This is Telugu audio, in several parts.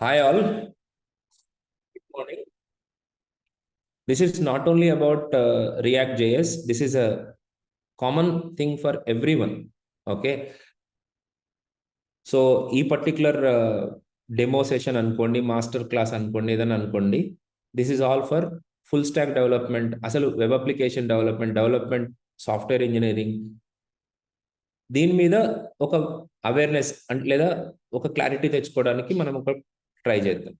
Hi all. Good morning. This is not only about React JS. This is a common thing for everyone. Okay. So ఈ పర్టికులర్ డెమో సెషన్ అనుకోండి, మాస్టర్ క్లాస్ అనుకోండి, ఏదైనా అనుకోండి, this is all for full stack development, అసలు web application development, software engineering, దీని మీద ఒక అవేర్నెస్ అంటే లేదా ఒక క్లారిటీ తెచ్చుకోవడానికి మనం ఒక ట్రై చేద్దాం.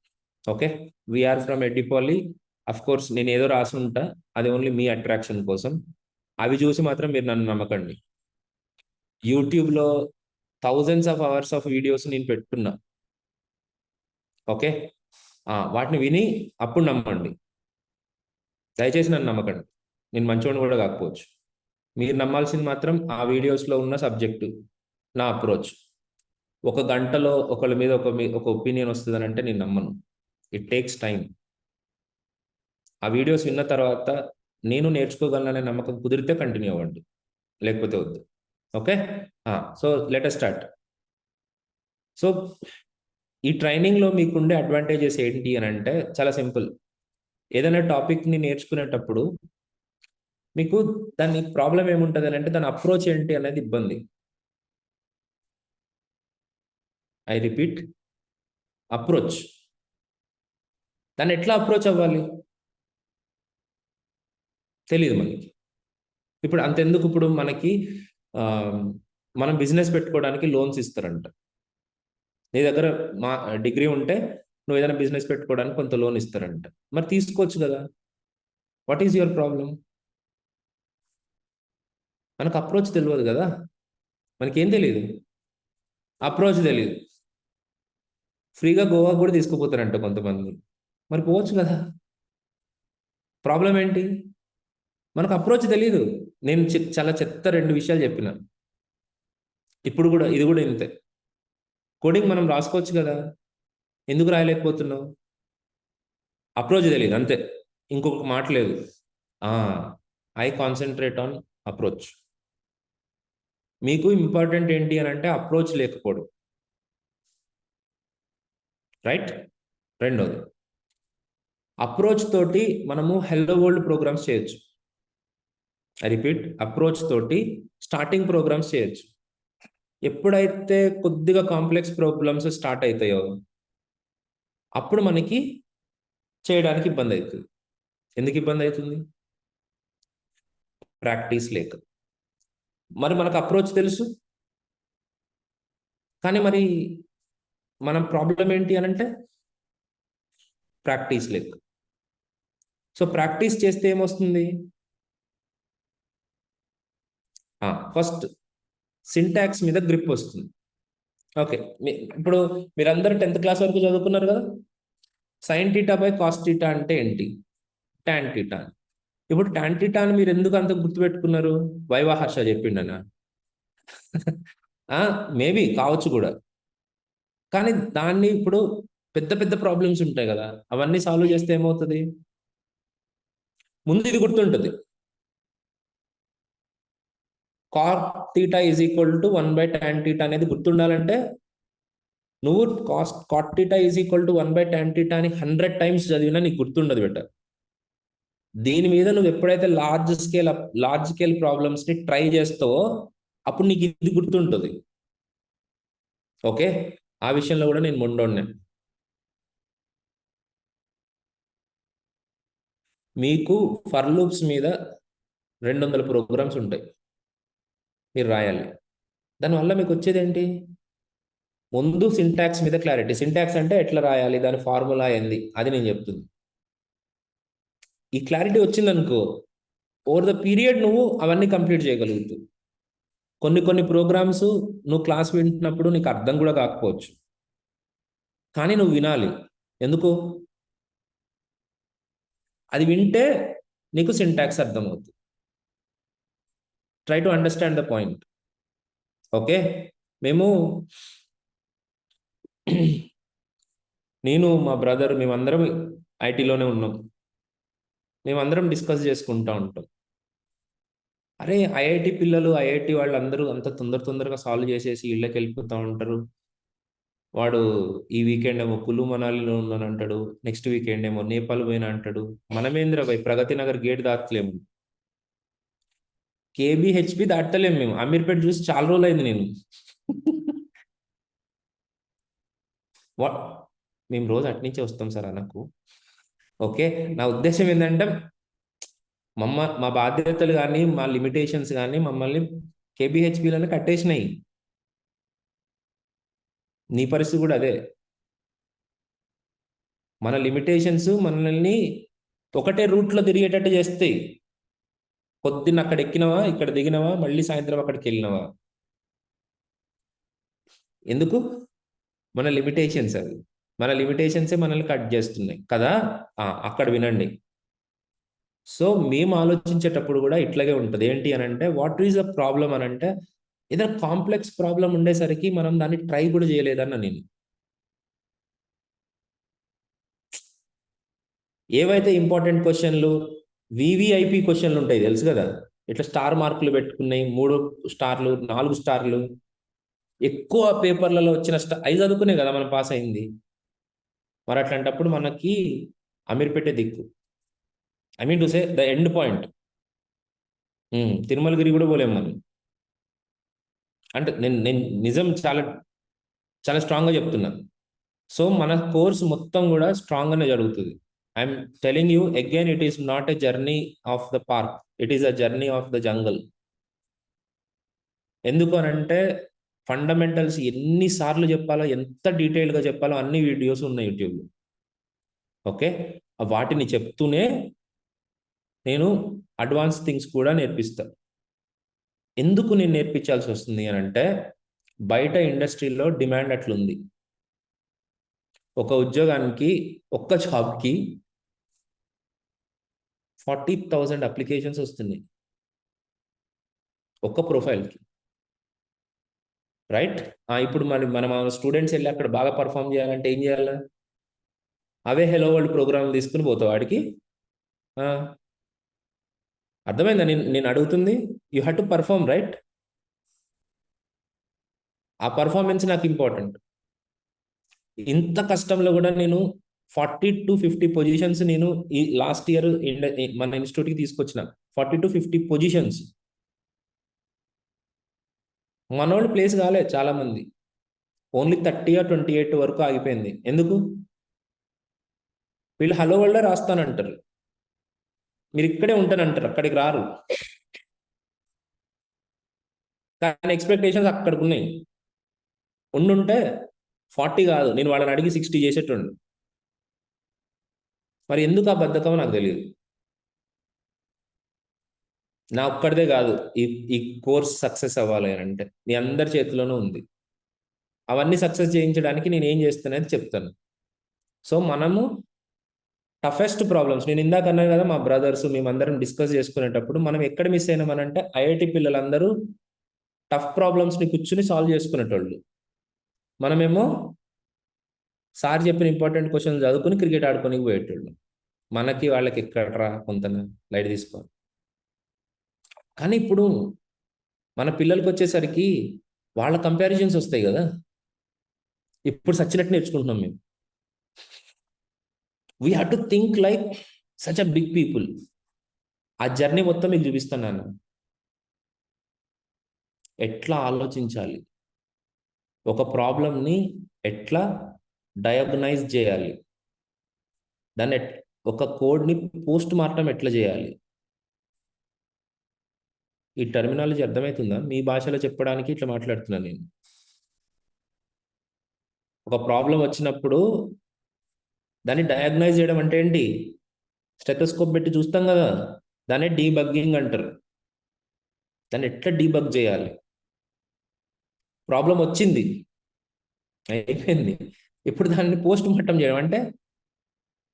ఓకే, వీఆర్ ఫ్రమ్ ఎడ్డిపాలి. అఫ్ కోర్స్ నేను ఏదో రాసి ఉంటా, అది ఓన్లీ మీ అట్రాక్షన్ కోసం. అవి చూసి మాత్రం మీరు నన్ను నమ్మకండి. యూట్యూబ్లో thousands of hours of videos నేను పెట్టుకున్నా. ఓకే, వాటిని విని అప్పుడు నమ్మండి. దయచేసి నన్ను నమ్మకండి. నేను మంచివాడిని కూడా కాకపోవచ్చు. మీరు నమ్మాల్సింది మాత్రం ఆ వీడియోస్లో ఉన్న సబ్జెక్టు, నా అప్రోచ్. ఒక గంటలో ఒకళ్ళ మీద ఒక ఒపీనియన్ వస్తుందని అంటే నేను నమ్మను. It takes time. ఆ వీడియోస్ విన్న తర్వాత నేను నేర్చుకోగలననే నమ్మకం కుదిరితే కంటిన్యూ అవ్వండి, లేకపోతే వద్దు. Okay, so let us start. So ఈ ట్రైనింగ్లో మీకుండే అడ్వాంటేజెస్ ఏంటి అని అంటే చాలా సింపుల్. ఏదైనా టాపిక్ని నేర్చుకునేటప్పుడు మీకు దాని ప్రాబ్లం ఏముంటుంది అని అంటే దాని అప్రోచ్ ఏంటి అనేది ఇబ్బంది. I repeat, approach. దాన్ని ఎట్లా అప్రోచ్ అవ్వాలి తెలియదు మనకి. ఇప్పుడు అంతెందుకు, ఇప్పుడు మనకి మనం బిజినెస్ పెట్టుకోవడానికి లోన్స్ ఇస్తారంట. నీ దగ్గర మా డిగ్రీ ఉంటే నువ్వు ఏదైనా బిజినెస్ పెట్టుకోవడానికి కొంత లోన్ ఇస్తారంట. మరి తీసుకోవచ్చు కదా. What is your problem? మనకు అప్రోచ్ తెలియదు కదా. మనకేం తెలియదు, అప్రోచ్ తెలియదు. ఫ్రీగా గోవా కూడా తీసుకుపోతారంట కొంతమంది. మరి పోవచ్చు కదా. ప్రాబ్లం ఏంటి? మనకు అప్రోచ్ తెలియదు. నేను చాలా చెత్త 2 విషయాలు చెప్పిన. ఇప్పుడు కూడా ఇది కూడా ఇంతే. కోడింగ్ మనం రాసుకోవచ్చు కదా, ఎందుకు రాయలేకపోతున్నావు? అప్రోచ్ తెలియదు, అంతే. ఇంకొక మాట లేదు. I concentrate on approach. మీకు ఇంపార్టెంట్ ఏంటి అని అంటే అప్రోచ్ లేకపోవడం. రైట్. రెండోది, అప్రోచ్ తోటి మనము హెల్లో వరల్డ్ ప్రోగ్రామ్స్ చేయొచ్చు. ఐ రిపీట్, అప్రోచ్ తోటి స్టార్టింగ్ ప్రోగ్రామ్స్ చేయొచ్చు. ఎప్పుడైతే కొద్దిగా కాంప్లెక్స్ ప్రోగ్రామ్స్ స్టార్ట్ అవుతాయో అప్పుడు మనకి చేయడానికి ఇబ్బంది అవుతుంది. ఎందుకు ఇబ్బంది అవుతుంది? ప్రాక్టీస్ లేక. మరి మనకు అప్రోచ్ తెలుసు, కానీ మరి మన ప్రాబ్లం ఏంటి అని అంటే ప్రాక్టీస్ లేక. సో ప్రాక్టీస్ చేస్తే ఏమొస్తుంది? ఫస్ట్ సింటాక్స్ మీద గ్రిప్ వస్తుంది. ఓకే, ఇప్పుడు మీరందరూ 10th క్లాస్ వరకు చదువుకున్నారు కదా. Sine theta by cos theta అంటే ఏంటి? Tan theta. ఇప్పుడు టాన్ టీటా అని మీరు ఎందుకు అంత గుర్తుపెట్టుకున్నారు? వైవా హర్ష చెప్పిండనా? మేబీ కావచ్చు కూడా. కానీ దాన్ని ఇప్పుడు పెద్ద పెద్ద ప్రాబ్లమ్స్ ఉంటాయి కదా, అవన్నీ సాల్వ్ చేస్తే ఏమవుతుంది? ముందు ఇది గుర్తుంటుంది, cot theta is equal to 1/tan theta అనేది గుర్తుండాలంటే నువ్వు cot theta is equal to 1/tan theta అని 100 times చదివినా నీకు గుర్తుండదు బెట. దీని మీద నువ్వు ఎప్పుడైతే లార్జ్ స్కేల్ ప్రాబ్లమ్స్ ని ట్రై చేస్తావో అప్పుడు నీకు ఇది గుర్తుంటుంది. ఓకే, ఆ విషయంలో కూడా నేను మొండోన్నే. మీకు ఫర్ లూప్స్ మీద 200 ప్రోగ్రామ్స్ ఉంటాయి, మీరు రాయాలి. దానివల్ల మీకు వచ్చేది ఏంటి? ముందు సింటాక్స్ మీద క్లారిటీ. సింటాక్స్ అంటే ఎట్లా రాయాలి, దాని ఫార్ములా ఏంది, అది నేను చెప్తుంది. ఈ క్లారిటీ వచ్చిందనుకో, ఓవర్ ద పీరియడ్ నువ్వు అవన్నీ కంప్లీట్ చేయగలుగుతావు. కొన్ని ప్రోగ్రామ్స్ నువ్వు క్లాస్ వింటున్నప్పుడు నీకు అర్థం కూడా కాకపోవచ్చు, కానీ నువ్వు వినాలి. ఎందుకు? అది వింటే నీకు సింటాక్స్ అర్థమవుతుంది. Try to understand the point. Okay, నేను మా బ్రదర్ మేమందరం ఐటీలోనే ఉన్నాం. మేమందరం డిస్కస్ చేసుకుంటా ఉంటాం. అరే ఐఐటి పిల్లలు, ఐఐటి వాళ్ళందరూ అంత తొందరగా సాల్వ్ చేసేసి ఇళ్ళకి వెళ్ళిపోతూ ఉంటారు, వాడు ఈ వీకెండ్ ఏమో కులు మనాలిలో ఉన్నాను అంటాడు, నెక్స్ట్ వీకెండ్ ఏమో నేపాల్ పోయినా అంటాడు. మనమేంద్ర భయ్ ప్రగతి నగర్ గేట్ దాటలేము, కేబిహెచ్పి దాటలేము మేము. అమీర్పేట చూసి చాలా రోజులు అయింది నేను. మేము రోజు అట్నుంచే వస్తాం సార్ అన్నకు. ఓకే, నా ఉద్దేశం ఏంటంటే మా బాధ్యతలు కానీ మా లిమిటేషన్స్ కానీ మమ్మల్ని కేబిహెచ్పిలను కట్టేసినాయి. నీ పరిస్థితి కూడా అదే. మన లిమిటేషన్స్ మనల్ని ఒకటే రూట్లో తిరిగేటట్టు చేస్తాయి. పొద్దున్న అక్కడ ఎక్కినవా, ఇక్కడ దిగినవా, మళ్ళీ సాయంత్రం అక్కడికి వెళ్ళినవా. ఎందుకు? మన లిమిటేషన్స్ అవి. మన లిమిటేషన్సే మనల్ని కట్ చేస్తున్నాయి కదా. అక్కడ వినండి. సో మేము ఆలోచించేటప్పుడు కూడా ఇట్లాగే ఉంటుంది. ఏంటి అని అంటే, వాట్ ఈజ్ ద ప్రాబ్లం అని అంటే, ఏదైనా కాంప్లెక్స్ ప్రాబ్లం ఉండేసరికి మనం దాన్ని ట్రై కూడా చేయలేదన్న నేను. ఏవైతే ఇంపార్టెంట్ క్వశ్చన్లు, వివిఐపి క్వశ్చన్లు ఉంటాయి తెలుసు కదా, ఇట్లా స్టార్ మార్కులు పెట్టుకున్నాయి, 3 స్టార్లు 4 స్టార్లు, ఎక్కువ పేపర్లలో వచ్చిన అవి చదువుకునే కదా మనం పాస్ అయింది. మరి అట్లాంటప్పుడు మనకి అమీర్పేటే దిక్కు. I mean to say the end point. Tirumalagiri కూడా పోలేము మనం. అంటే నేను నిజం చాలా చాలా స్ట్రాంగ్గా చెప్తున్నాను. సో మన కోర్స్ మొత్తం కూడా స్ట్రాంగ్గానే జరుగుతుంది. I'm telling you again, it is not a journey of the park, it is a journey of the jungle. ఎందుకు అనంటే, ఫండమెంటల్స్ ఎన్నిసార్లు చెప్పాలో, ఎంత డీటెయిల్గా చెప్పాలో అన్ని వీడియోస్ ఉన్నాయి యూట్యూబ్లో. ఓకే, వాటిని చెప్తూనే నేను అడ్వాన్స్ థింగ్స్ కూడా నేర్పిస్తాను. ఎందుకు నేను నేర్పించాల్సి వస్తుంది అని అంటే, బయట ఇండస్ట్రీలో డిమాండ్ అట్లుంది. ఒక ఉద్యోగానికి, ఒక్క జాబ్కి 40,000 అప్లికేషన్స్ వస్తున్నాయి ఒక్క ప్రొఫైల్కి. రైట్? ఇప్పుడు మన స్టూడెంట్స్ వెళ్ళి అక్కడ బాగా పర్ఫామ్ చేయాలంటే ఏం చేయాలి? అవే హెలో వరల్డ్ ప్రోగ్రామ్ తీసుకుని పోతావు వాడికి. అర్థమైందా నేను అడుగుతుంది? You have to perform, right? ఆ పర్ఫార్మెన్స్ నాకు ఇంపార్టెంట్. ఇంత కష్టంలో కూడా నేను 40 to 50 పొజిషన్స్ నేను ఈ లాస్ట్ ఇయర్ మన ఇన్స్టిట్యూట్కి తీసుకొచ్చిన. 40 to 50 పొజిషన్స్. మనోళ్ళు ప్లేస్ కాలే చాలా మంది, ఓన్లీ 30 or 28 వరకు ఆగిపోయింది. ఎందుకు? వీళ్ళు హలో వరల్డ్ రాస్తానంటారు, మీరు ఇక్కడే ఉంటానంటారు, అక్కడికి రారు. కానీ ఎక్స్పెక్టేషన్స్ అక్కడికి ఉన్నాయి. ఉండుంటే 40 కాదు, నేను వాళ్ళని అడిగి 60 చేసేటండు. మరి ఎందుకు ఆ బద్ధకం నాకు తెలియదు. నా ఒక్కడిదే కాదు, ఈ కోర్స్ సక్సెస్ అవ్వాలి అని అంటే మీ అందరి చేతిలోనూ ఉంది. అవన్నీ సక్సెస్ చేయించడానికి నేను ఏం చేస్తానని చెప్తాను. సో మనము టఫెస్ట్ ప్రాబ్లమ్స్, నేను ఇందాక అన్నాను కదా, మా బ్రదర్స్ మేమందరం డిస్కస్ చేసుకునేటప్పుడు మనం ఎక్కడ మిస్ అయినామనంటే, ఐఐటి పిల్లలందరూ టఫ్ ప్రాబ్లమ్స్ని కూర్చుని సాల్వ్ చేసుకునేటోళ్ళు. మనమేమో సార్ చెప్పిన ఇంపార్టెంట్ క్వశ్చన్ చదువుకుని క్రికెట్ ఆడుకొని పోయేటోళ్ళు. మనకి వాళ్ళకి ఎక్కడరా కొంత లైట్ తీసుకోవాలి. కానీ ఇప్పుడు మన పిల్లలకి వచ్చేసరికి వాళ్ళ కంపారిజన్స్ వస్తాయి కదా. ఇప్పుడు సచ్చినట్టు నేర్చుకుంటున్నాం మేము. We have to think like such a big people. ఆ జర్నీ మొత్తం మీకు చూపిస్తున్నాను, ఎట్లా ఆలోచించాలి, ఒక ప్రాబ్లంని ఎట్లా డయాగ్నైజ్ చేయాలి, దాన్ని ఒక కోడ్ని పోస్ట్ మార్టం ఎట్లా చేయాలి. ఈ టర్మినాలజీ అర్థమవుతుందా? మీ భాషలో చెప్పడానికి ఇట్లా మాట్లాడుతున్నాను నేను. ఒక ప్రాబ్లం వచ్చినప్పుడు దాన్ని డయాగ్నైజ్ చేయడం అంటే ఏంటి? స్టెథోస్కోప్ పెట్టి చూస్తాం కదా, దాన్ని డీబగ్గింగ్ అంటారు. దాన్ని ఎట్లా డీబగ్ చేయాలి? ప్రాబ్లం వచ్చింది, అయిపోయింది, ఇప్పుడు దాన్ని పోస్ట్ మార్టం చేయడం అంటే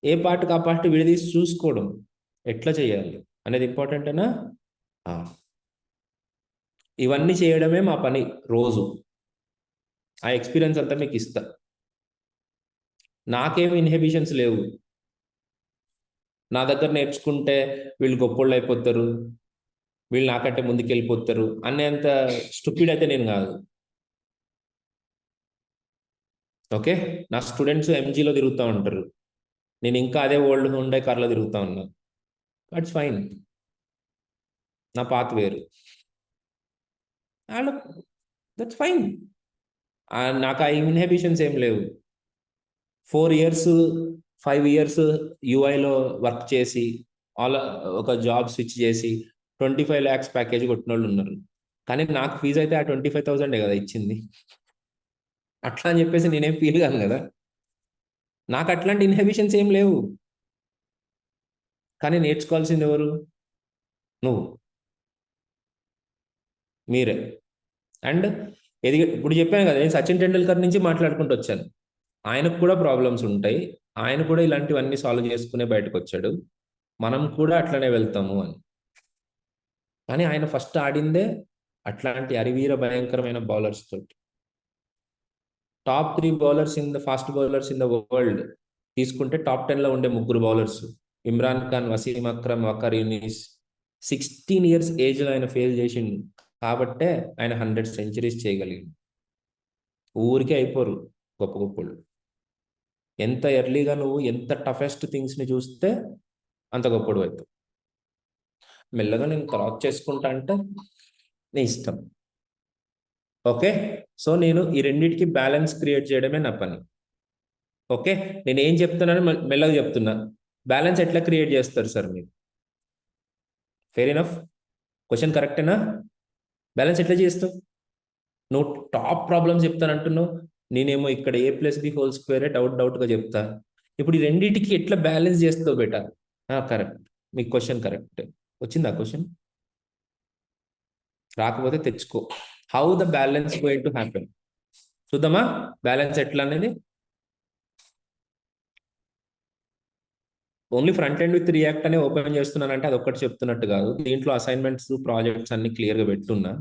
ఏ పార్ట్కి ఆ పార్ట్ విడదీసి చూసుకోవడం, ఎట్లా చేయాలి అనేది ఇంపార్టెంటేనా? ఇవన్నీ చేయడమే మా పని రోజు. ఆ ఎక్స్పీరియన్స్ అంతా మీకు ఇస్తా. నాకేమి ఇన్హిబిషన్స్ లేవు. నా దగ్గర నేర్చుకుంటే వీళ్ళు గొప్పోళ్ళు అయిపోతారు, వీళ్ళు నాకంటే ముందుకు వెళ్ళిపోతారు, అనేంత స్టూపిడ్ అయితే నేను కాదు. ఓకే, నా స్టూడెంట్స్ ఎంజీలో తిరుగుతూ ఉంటారు, నేను ఇంకా అదే ఓల్డ్ హుండై కార్లో తిరుగుతా ఉన్నా. దట్స్ ఫైన్, నా పాత్ వేరు. వాళ్ళ దట్స్ ఫైన్, నాకు ఆ ఇన్హిబిషన్స్ ఏం లేవు. 4 years 5 years యూఐలో వర్క్ చేసి ఆల్ ఒక జాబ్ స్విచ్ చేసి 25 lakhs ప్యాకేజ్ కొట్టిన వాళ్ళు ఉన్నారు. కానీ నాకు ఫీజు అయితే ఆ 25,000 కదా ఇచ్చింది. అట్లా అని చెప్పేసి నేనేం ఫీల్ కాను కదా, నాకు అట్లాంటి ఇన్హిబిషన్స్ ఏం లేవు. కానీ నేర్చుకోవాల్సింది ఎవరు? నువ్వు, మీరే. అండ్ ఇప్పుడు చెప్పాను కదా, నేను సచిన్ టెండూల్కర్ నుంచి మాట్లాడుకుంటూ వచ్చాను. ఆయనకు కూడా ప్రాబ్లమ్స్ ఉంటాయి, ఆయన కూడా ఇలాంటివన్నీ సాల్వ్ చేసుకునే బయటకు వచ్చాడు, మనం కూడా అట్లనే వెళ్తాము అని. కానీ ఆయన ఫస్ట్ ఆడిందే అట్లాంటి అరివీర భయంకరమైన బౌలర్స్ తోటి. Top 3 bowlers in the fast bowlers in the world తీసుకుంటే టాప్ 10లో ఉండే 3 బౌలర్స్, ఇమ్రాన్ ఖాన్, వసీం అక్రమ్, వకర్ యూనిస్. 16 years ఏజ్లో ఆయన ఫెయిల్ చేసిండు కాబట్టే ఆయన 100 centuries చేయగలిగింది. ఊరికే అయిపోరు గొప్ప గొప్పలు. ఎంత ఎర్లీగా నువ్వు ఎంత టఫెస్ట్ థింగ్స్ని చూస్తే అంత గొప్పడు అవుతావు. మెల్లగా నేను తర్వాత చేసుకుంటా అంటే నీ ఇష్టం. ఓకే, సో నేను ఈ రెండింటికి బ్యాలెన్స్ క్రియేట్ చేయడమే నా పని. ఓకే, నేను ఏం చెప్తున్నాను మెల్లగా చెప్తున్నా. బ్యాలెన్స్ ఎట్లా క్రియేట్ చేస్తారు సార్ మీరు? ఫెయిర్ ఇనఫ్, క్వశ్చన్ కరెక్టేనా? బ్యాలెన్స్ ఎట్లా చేస్తావు? నువ్వు టాప్ ప్రాబ్లమ్స్ చెప్తానంటున్నావు, నేనేమో ఇక్కడ A+B² డౌట్గా చెప్తా. ఇప్పుడు ఈ రెండింటికి ఎట్లా బ్యాలెన్స్ చేస్తావు బేటా? కరెక్ట్, మీ క్వశ్చన్ కరెక్ట్. వచ్చిందా క్వశ్చన్? రాకపోతే తెచ్చుకో. How the balance going to happen చూద్దామా? బ్యాలెన్స్ ఎట్లా అనేది. Only front end with react అనే ఓపెన్ చేస్తున్నానంటే అది ఒక్కటి చెప్తున్నట్టు కాదు, దీంట్లో అసైన్మెంట్స్ ప్రాజెక్ట్స్ అన్ని క్లియర్గా పెట్టున్నా.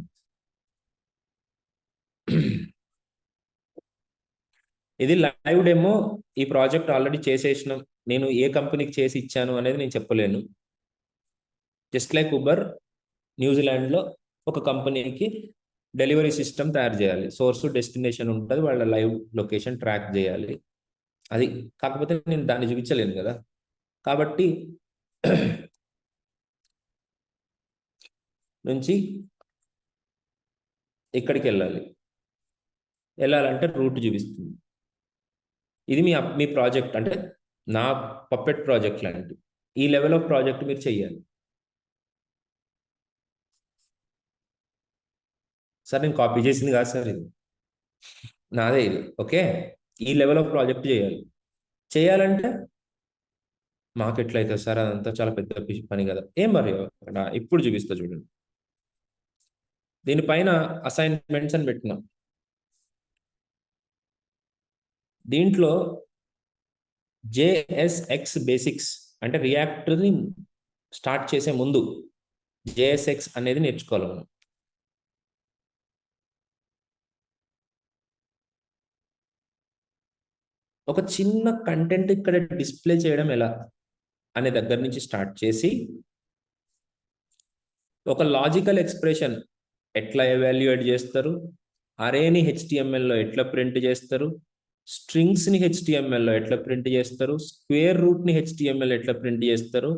ఇది లైవ్ డెమో. ఈ ప్రాజెక్ట్ ఆల్రెడీ చేసేసినాం, నేను ఏ కంపెనీకి చేసి ఇచ్చాను అనేది నేను చెప్పలేను. జస్ట్ లైక్ ఉబర్, న్యూజిలాండ్లో ఒక కంపెనీకి డెలివరీ సిస్టమ్ తయారు చేయాలి, సోర్స్ డెస్టినేషన్ ఉంటుంది, వాళ్ళ లైవ్ లొకేషన్ ట్రాక్ చేయాలి. అది కాకపోతే నేను దాన్ని చూపించలేను కదా, కాబట్టి నుంచి ఇక్కడికి వెళ్ళాలంటే రూట్ చూపిస్తుంది. ఇది మీ ప్రాజెక్ట్ అంటే నా పప్పెట్ ప్రాజెక్ట్ లాంటి ఈ లెవెల్ ఆఫ్ ప్రాజెక్ట్ మీరు చెయ్యాలి. సార్ నేను కాపీ చేసింది కాదు సార్, ఇది నాదే ఇది. ఓకే, ఈ లెవెల్ ఆఫ్ ప్రాజెక్ట్ చేయాలంటే మాకు ఎట్లయితే సార్, అదంతా చాలా పెద్ద పని కదా. ఏం మరి అక్కడ ఇప్పుడు చూపిస్తా చూడండి. దీనిపైన అసైన్మెంట్స్ అని పెట్టినాం. దీంట్లో JSX బేసిక్స్ అంటే రియాక్టర్ని స్టార్ట్ చేసే ముందు JSX అనేది నేర్చుకోవాలి మనం. ఒక చిన్న కంటెంట్ ఇక్కడ డిస్ప్లే చేయడం ఎలా అనే దగ్గర నుంచి స్టార్ట్ చేసి, ఒక లాజికల్ ఎక్స్ప్రెషన్ ఎట్లా ఎవాల్యుయేట్ చేస్తారు, అరేని HTML లో ఎట్లా ప్రింట్ చేస్తారు, స్ట్రింగ్స్ని HTML లో ఎట్లా ప్రింట్ చేస్తారు, స్క్వేర్ రూట్ని HTML ఎట్లా ప్రింట్ చేస్తారు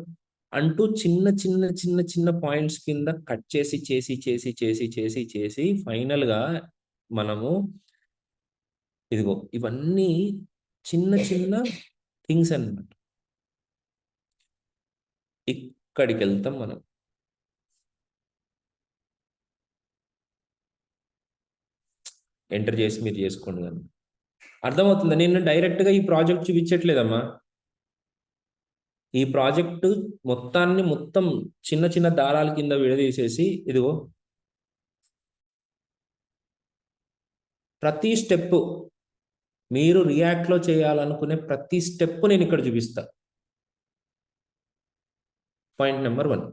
అంటూ చిన్న చిన్న చిన్న చిన్న పాయింట్స్ కింద కట్ చేసి చేసి చేసి చేసి చేసి చేసి ఫైనల్గా మనము ఇదిగో ఇవన్నీ చిన్న చిన్న థింగ్స్ అన్నమాట. ఇక్కడికి వెళ్తాం మనం. ఎంటర్ చేసి మీరు చేసుకోండి కానీ అర్థమవుతుందా? నేను డైరెక్ట్గా ఈ ప్రాజెక్ట్ చూపించట్లేదమ్మా. ఈ ప్రాజెక్టు మొత్తం చిన్న చిన్న దారాల కింద విడదీసేసి ఇదిగో ప్రతి స్టెప్ మీరు రియాక్ట్లో చేయాలనుకునే ప్రతి స్టెప్ నేను ఇక్కడ చూపిస్తా. పాయింట్ నెంబర్ 1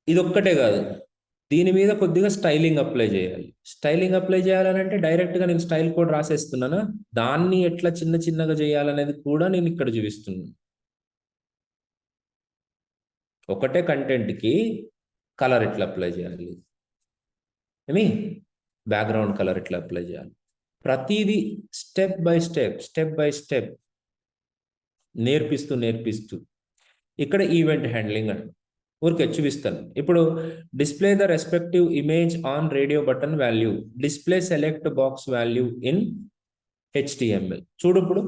ఇది ఒక్కటే కాదు, దీని మీద కొద్దిగా స్టైలింగ్ అప్లై చేయాలి. స్టైలింగ్ అప్లై చేయాలంటే డైరెక్ట్గా నేను స్టైల్ కోడ్ రాసేస్తున్నానా, దాన్ని ఎట్లా చిన్న చిన్నగా చేయాలనేది కూడా నేను ఇక్కడ చూపిస్తున్నాను. ఒకటే కంటెంట్కి కలర్ ఎట్లా అప్లై చేయాలి, ఏమి బ్యాక్గ్రౌండ్ కలర్ ఎట్లా అప్లై చేయాలి, ప్రతిదీ స్టెప్ బై స్టెప్ నేర్పిస్తూ ఇక్కడ ఈవెంట్ హ్యాండ్లింగ్ అండి. ఊరికి చూపిస్తాను. ఇప్పుడు display the respective image on radio button value, display select box value in HTML. చూడు, ఇప్పుడు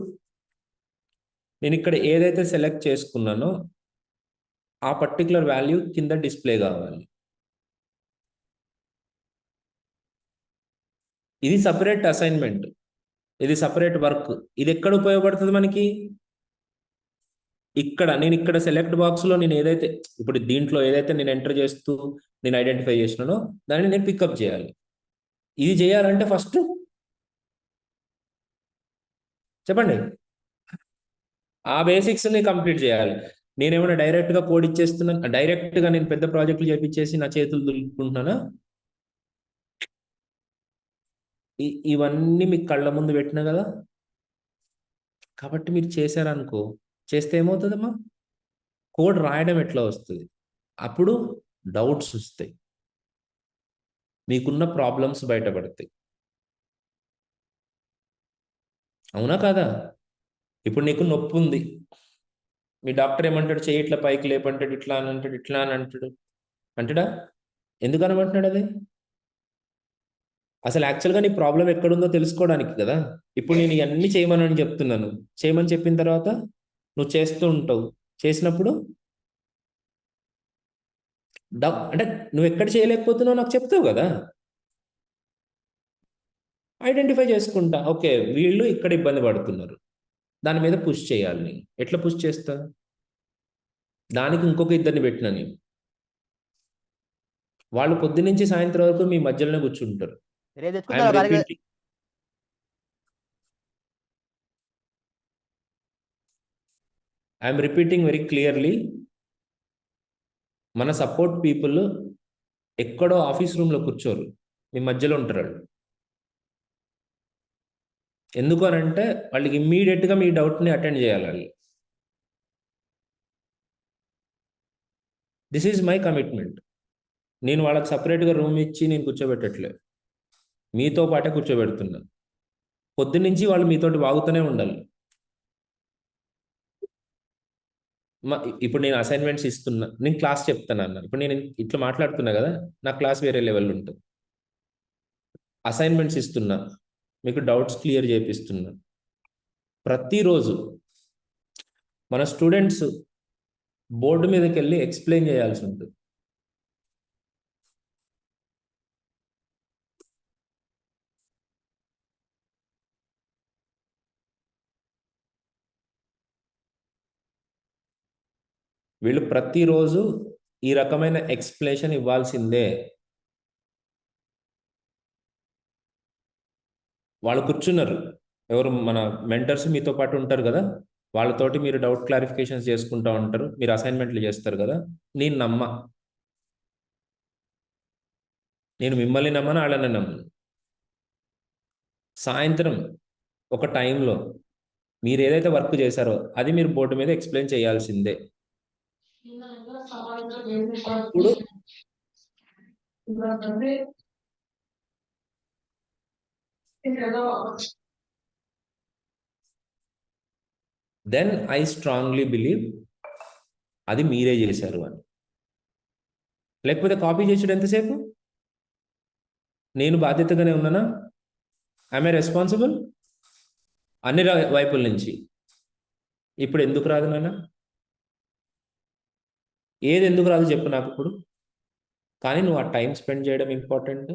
నేను ఇక్కడ ఏదైతే సెలెక్ట్ చేసుకున్నానో ఆ పర్టికులర్ వాల్యూ కింద డిస్ప్లే కావాలి. ఇది సపరేట్ అసైన్మెంట్, ఇది సపరేట్ వర్క్. ఇది ఎక్కడ ఉపయోగపడుతుంది మనకి? నేను ఇక్కడ సెలెక్ట్ బాక్స్లో నేను ఏదైతే ఇప్పుడు దీంట్లో ఏదైతే నేను ఎంటర్ చేస్తూ నేను ఐడెంటిఫై చేసినానో దాన్ని నేను పికప్ చేయాలి. ఇది చేయాలంటే ఫస్ట్ చెప్పండి, ఆ బేసిక్స్ని కంప్లీట్ చేయాలి. నేనేమైనా డైరెక్ట్గా కోడ్ ఇచ్చేస్తున్నాను, డైరెక్ట్గా నేను పెద్ద ప్రాజెక్టులు చేపించేసి నా చేతులు దులుపుకుంటున్నానా? ఇవన్నీ మీకు కళ్ళ ముందు పెట్టినా కదా, కాబట్టి మీరు చేశారనుకో, చేస్తే ఏమవుతుందమ్మా? కోడ్ రాయడం ఎట్లా వస్తుంది? అప్పుడు డౌట్స్ వస్తాయి, మీకున్న ప్రాబ్లమ్స్ బయటపడతాయి. అవునా కాదా? ఇప్పుడు నీకు నొప్పి ఉంది, మీ డాక్టర్ ఏమంటాడు? చెయ్యి ఇట్లా పైకి లేపంటాడు, ఇట్లా అని అంటాడు, ఇట్లా అని అంటాడా? ఎందుకు అనమంటున్నాడు అది? అసలు యాక్చువల్గా నీ ప్రాబ్లం ఎక్కడుందో తెలుసుకోవడానికి కదా. ఇప్పుడు నేను ఇవన్నీ చేయమని చెప్తున్నాను, చేయమని చెప్పిన తర్వాత నువ్వు చేస్తూ ఉంటావు. చేసినప్పుడు అంటే నువ్వు ఎక్కడ చేయలేకపోతున్నావు నాకు చెప్తావు కదా, ఐడెంటిఫై చేసుకుంటా. ఓకే, వీళ్ళు ఇక్కడ ఇబ్బంది పడుతున్నారు, దాని మీద పుష్ చేయాలి. నేను ఎట్లా పుష్ చేస్తా? దానికి ఇంకొక ఇద్దరిని పెట్టినా నేను. వాళ్ళు పొద్దునుంచి సాయంత్రం వరకు మీ మధ్యలోనే కూర్చుంటారు. ఐఎమ్ రిపీటింగ్ వెరీ క్లియర్లీ, మన సపోర్ట్ పీపుల్ ఎక్కడో ఆఫీస్ రూమ్లో కూర్చోరు, మీ మధ్యలో ఉంటారు. ఎందుకు అని అంటే వాళ్ళకి ఇమ్మీడియట్గా మీ డౌట్ని అటెండ్ చేయాలి వాళ్ళు. This is my commitment. నేను వాళ్ళకి సపరేట్గా రూమ్ ఇచ్చి నేను కూర్చోబెట్టట్లేదు, మీతో పాటే కూర్చోబెడుతున్నాను. పొద్దున్నుంచి వాళ్ళు మీతోటి వాగుతూనే ఉండాలి. ఇప్పుడు నేను అసైన్మెంట్స్ ఇస్తున్నా, నేను క్లాస్ చెప్తాను అన్న, ఇప్పుడు నేను ఇట్లా మాట్లాడుతున్నా కదా, నా క్లాస్ వేరే లెవెల్ ఉంటుంది. అసైన్మెంట్స్ ఇస్తున్నా, మీకు డౌట్స్ క్లియర్ చేపిస్తున్నా. ప్రతిరోజు మన స్టూడెంట్స్ బోర్డు మీదకి వెళ్ళి ఎక్స్ప్లెయిన్ చేయాల్సి ఉంటుంది. వీళ్ళు ప్రతిరోజు ఈ రకమైన ఎక్స్ప్లెనేషన్ ఇవ్వాల్సిందే. వాళ్ళు కూర్చున్నారు, ఎవరు? మన మెంటర్స్ మీతో పాటు ఉంటారు కదా, వాళ్ళతోటి మీరు డౌట్ క్లారిఫికేషన్స్ చేసుకుంటూ ఉంటారు, మీరు అసైన్మెంట్లు చేస్తారు కదా. నేను మిమ్మల్ని నమ్మను, వాళ్ళని నమ్మను. సాయంత్రం ఒక టైంలో మీరు ఏదైతే వర్క్ చేశారో అది మీరు బోర్డు మీద ఎక్స్ప్లెయిన్ చేయాల్సిందే. ఇప్పుడు దెన్ ఐ స్ట్రాంగ్లీ బిలీవ్ అది మీరే చేశారు అని. లేకపోతే కాపీ చేసాడు ఎంతసేపు? నేను బాధ్యతగానే ఉన్నానా? ఐఎమ్ ఏ రెస్పాన్సిబుల్ అన్ని వైపుల నుంచి. ఇప్పుడు ఎందుకు రాదు నాన్న? ఏది ఎందుకు రాదు చెప్పు నాకు ఇప్పుడు. కానీ నువ్వు ఆ టైం స్పెండ్ చేయడం ఇంపార్టెంట్,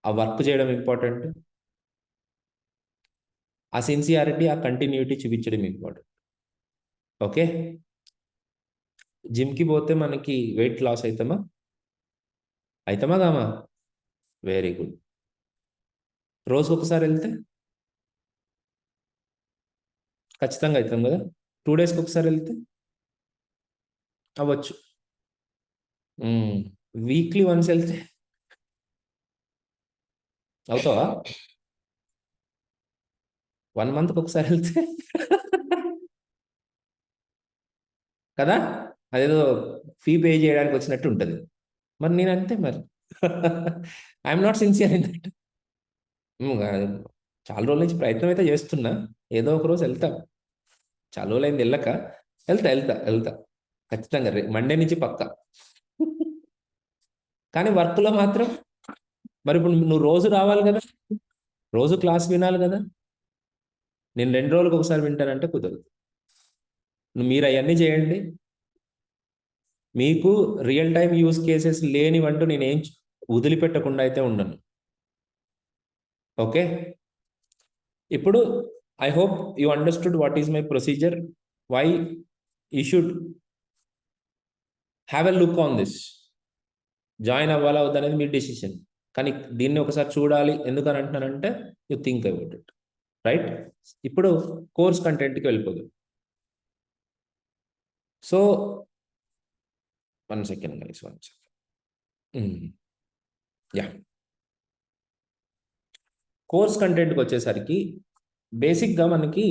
ఆ వర్క్ చేయడం ఇంపార్టెంట్, ఆ సిన్సియారిటీ, ఆ కంటిన్యూటీ చూపించడం ఇంపార్టెంట్. ఓకే, జిమ్కి పోతే మనకి వెయిట్ లాస్ అవుతామా కామా? Very good. రోజుకి ఒకసారి వెళ్తే ఖచ్చితంగా అవుతాం కదా. 2 డేస్కి ఒకసారి వెళ్తే అవ్వచ్చు. వీక్లీ వన్స్ వెళ్తే అవుతావా? 1 మంత్కి ఒకసారి వెళ్తే కదా, అదేదో ఫీ పే చేయడానికి వచ్చినట్టు ఉంటుంది. మరి నేను అంతే మరి. I'm not sincere in that. చాలా రోజుల నుంచి ప్రయత్నం అయితే చేస్తున్నా. ఏదో ఒక రోజు వెళ్తా. చాలా రోజులైంది వెళ్ళక. వెళ్తా ఖచ్చితంగా. మండే నుంచి పక్కా. కానీ వర్క్లో మాత్రం మరి ఇప్పుడు నువ్వు రోజు రావాలి కదా, రోజు క్లాస్ వినాలి కదా. నేను 2 రోజులకు ఒకసారి వింటానంటే కుదరదు. మీరు అవన్నీ చేయండి. మీకు రియల్ టైం యూస్ కేసెస్ లేనివంటూ నేనేం వదిలిపెట్టకుండా అయితే ఉండను. ఓకే, ఇప్పుడు I hope you understood what is my procedure, why you should have a look on this. Join అవ్వాలా వద్దనేది మీ డెసిషన్, కానీ దీన్ని ఒకసారి చూడాలి. ఎందుకని అంటున్నానంటే you think about it, right? ఇప్పుడు కోర్స్ కంటెంట్కి వెళ్ళిపోదు. So 1 second guys, 1 second. Yeah, course కంటెంట్కి వచ్చేసరికి బేసిక్గా మనకి